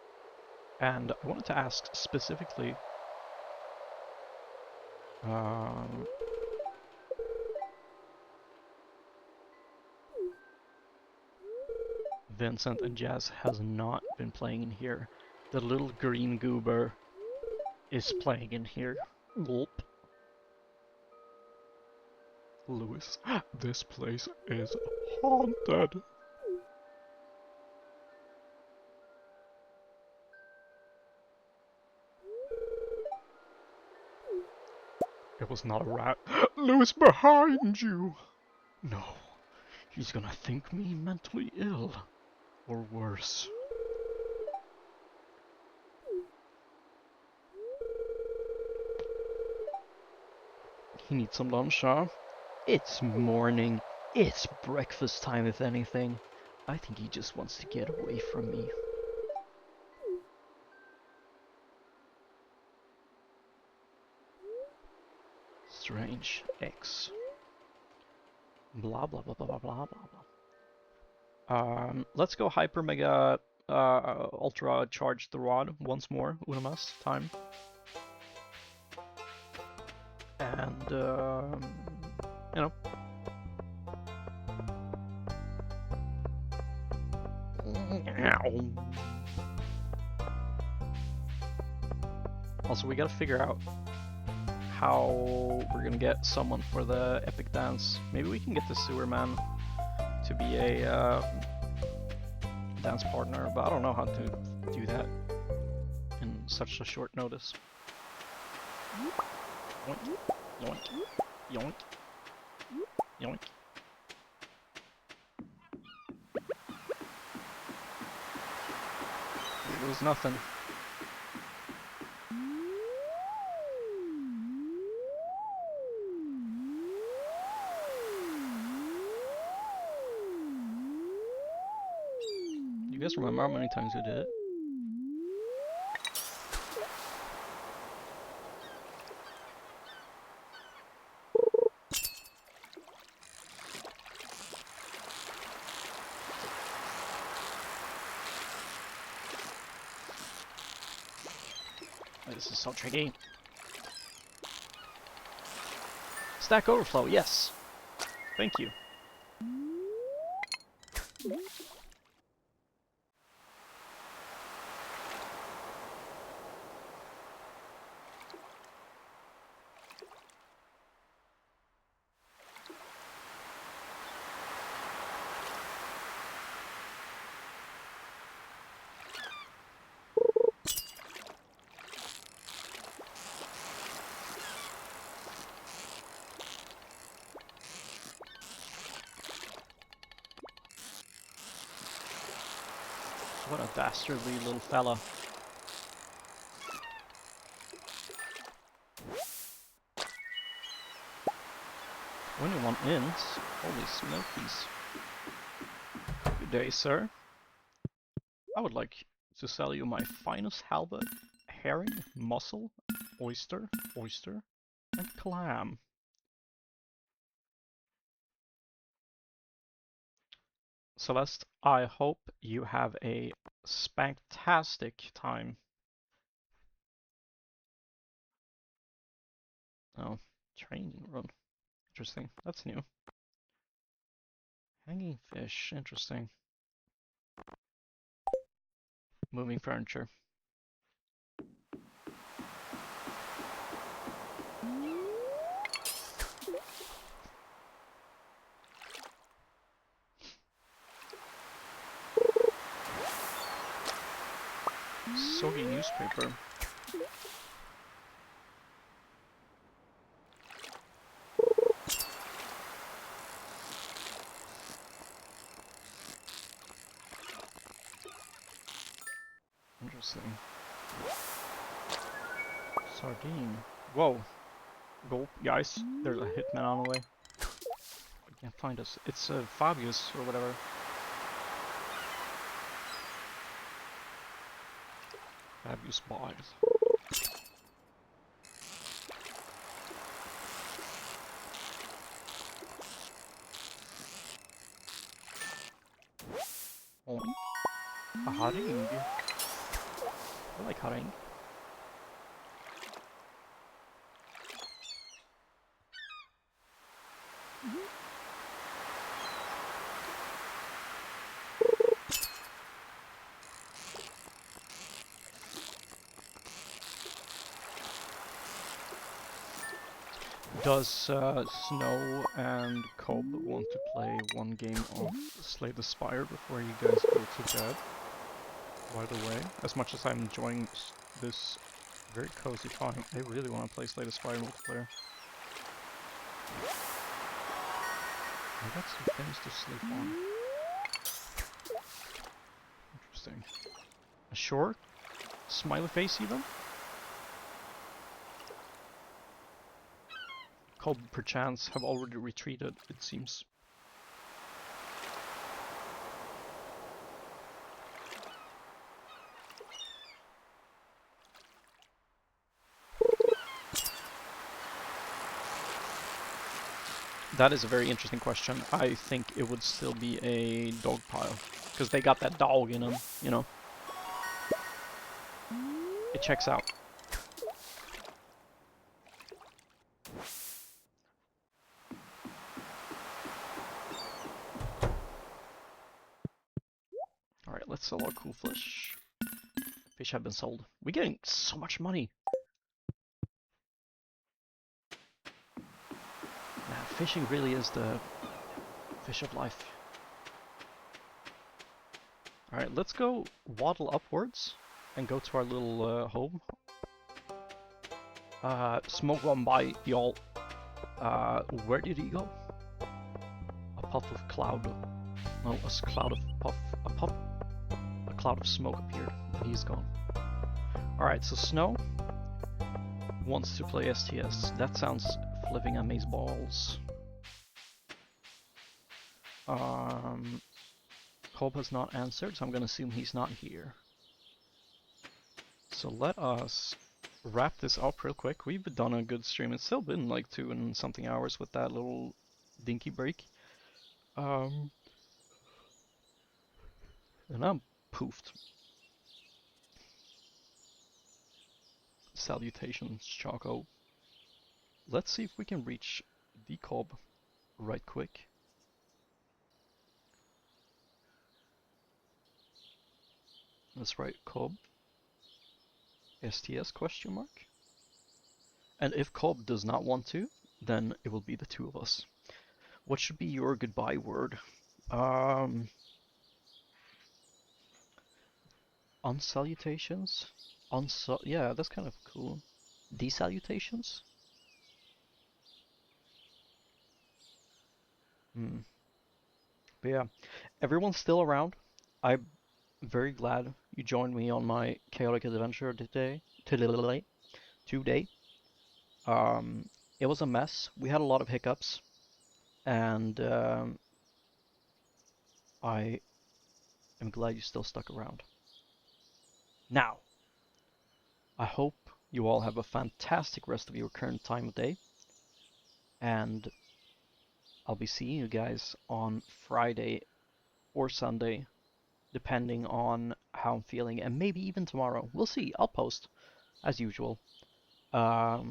and I wanted to ask specifically, Vincent and Jazz has not been playing in here. The little green goober is playing in here. Gulp. Lewis, this place is haunted. It was not a rat. Lewis, behind you! No, he's gonna think me mentally ill. Or worse. He needs some lunch, huh? It's morning. It's breakfast time, if anything. I think he just wants to get away from me. Strange X. Blah blah blah blah blah blah blah. Let's go hyper mega ultra charge the rod once more. Unamas time. And you know. Also, we gotta figure out how we're gonna get someone for the epic dance. Maybe we can get the sewer man to be a dance partner, but I don't know how to do that in such a short notice. Yoink, yoink, yoink, yoink. It was nothing. You guys remember how many times we did it? This is so tricky. Stack overflow, yes. Thank you. What a dastardly little fella. 21 ins? Holy smokies. Good day, sir. I would like to sell you my finest halibut, herring, mussel, oyster, and clam. Celeste, I hope you have a spanktastic time. Oh, training run. Interesting. That's new. Hanging fish. Interesting. Moving furniture. Soggy newspaper. Interesting. Sardine. Whoa. Go, guys. There's a hitman on the way. I can't find us. It's Fabius or whatever. Fabius buys. Oh. A haring. I like haring. Does Snow and Cobb want to play one game of Slay the Spire before you guys go to bed? By the way, as much as I'm enjoying this very cozy time, I really want to play Slay the Spire multiplayer. I got some things to sleep on. Interesting. A short smiley face even? Cobb perchance have already retreated, it seems. That is a very interesting question. I think it would still be a dog pile. Because they got that dog in them, you know? It checks out. Alright, let's sell our cool fish. Fish have been sold. We're getting so much money. Man, fishing really is the fish of life. Alright, let's go waddle upwards and go to our little home. Smoke one by y'all. Where did he go? A puff of cloud. No, a cloud of puff. A cloud of smoke appeared, and he's gone. Alright, so Snow wants to play STS. That sounds flipping amaze balls. Cobb has not answered, so I'm gonna assume he's not here. So let us wrap this up real quick. We've done a good stream. It's still been like 2 and something hours with that little dinky break. And I'm poofed. Salutations, Choco. Let's see if we can reach the Cobb right quick. Let's write Cobb. STS question mark. And if Cobb does not want to, then it will be the two of us. What should be your goodbye word? Unsalutations? Yeah, that's kind of cool. Desalutations? But yeah, everyone's still around. I'm very glad you joined me on my chaotic adventure today. It was a mess. We had a lot of hiccups, and I am glad you still stuck around. Now, I hope you all have a fantastic rest of your current time of day, and I'll be seeing you guys on Friday or Sunday, depending on how I'm feeling, and maybe even tomorrow. We'll see. I'll post, as usual. Ciao.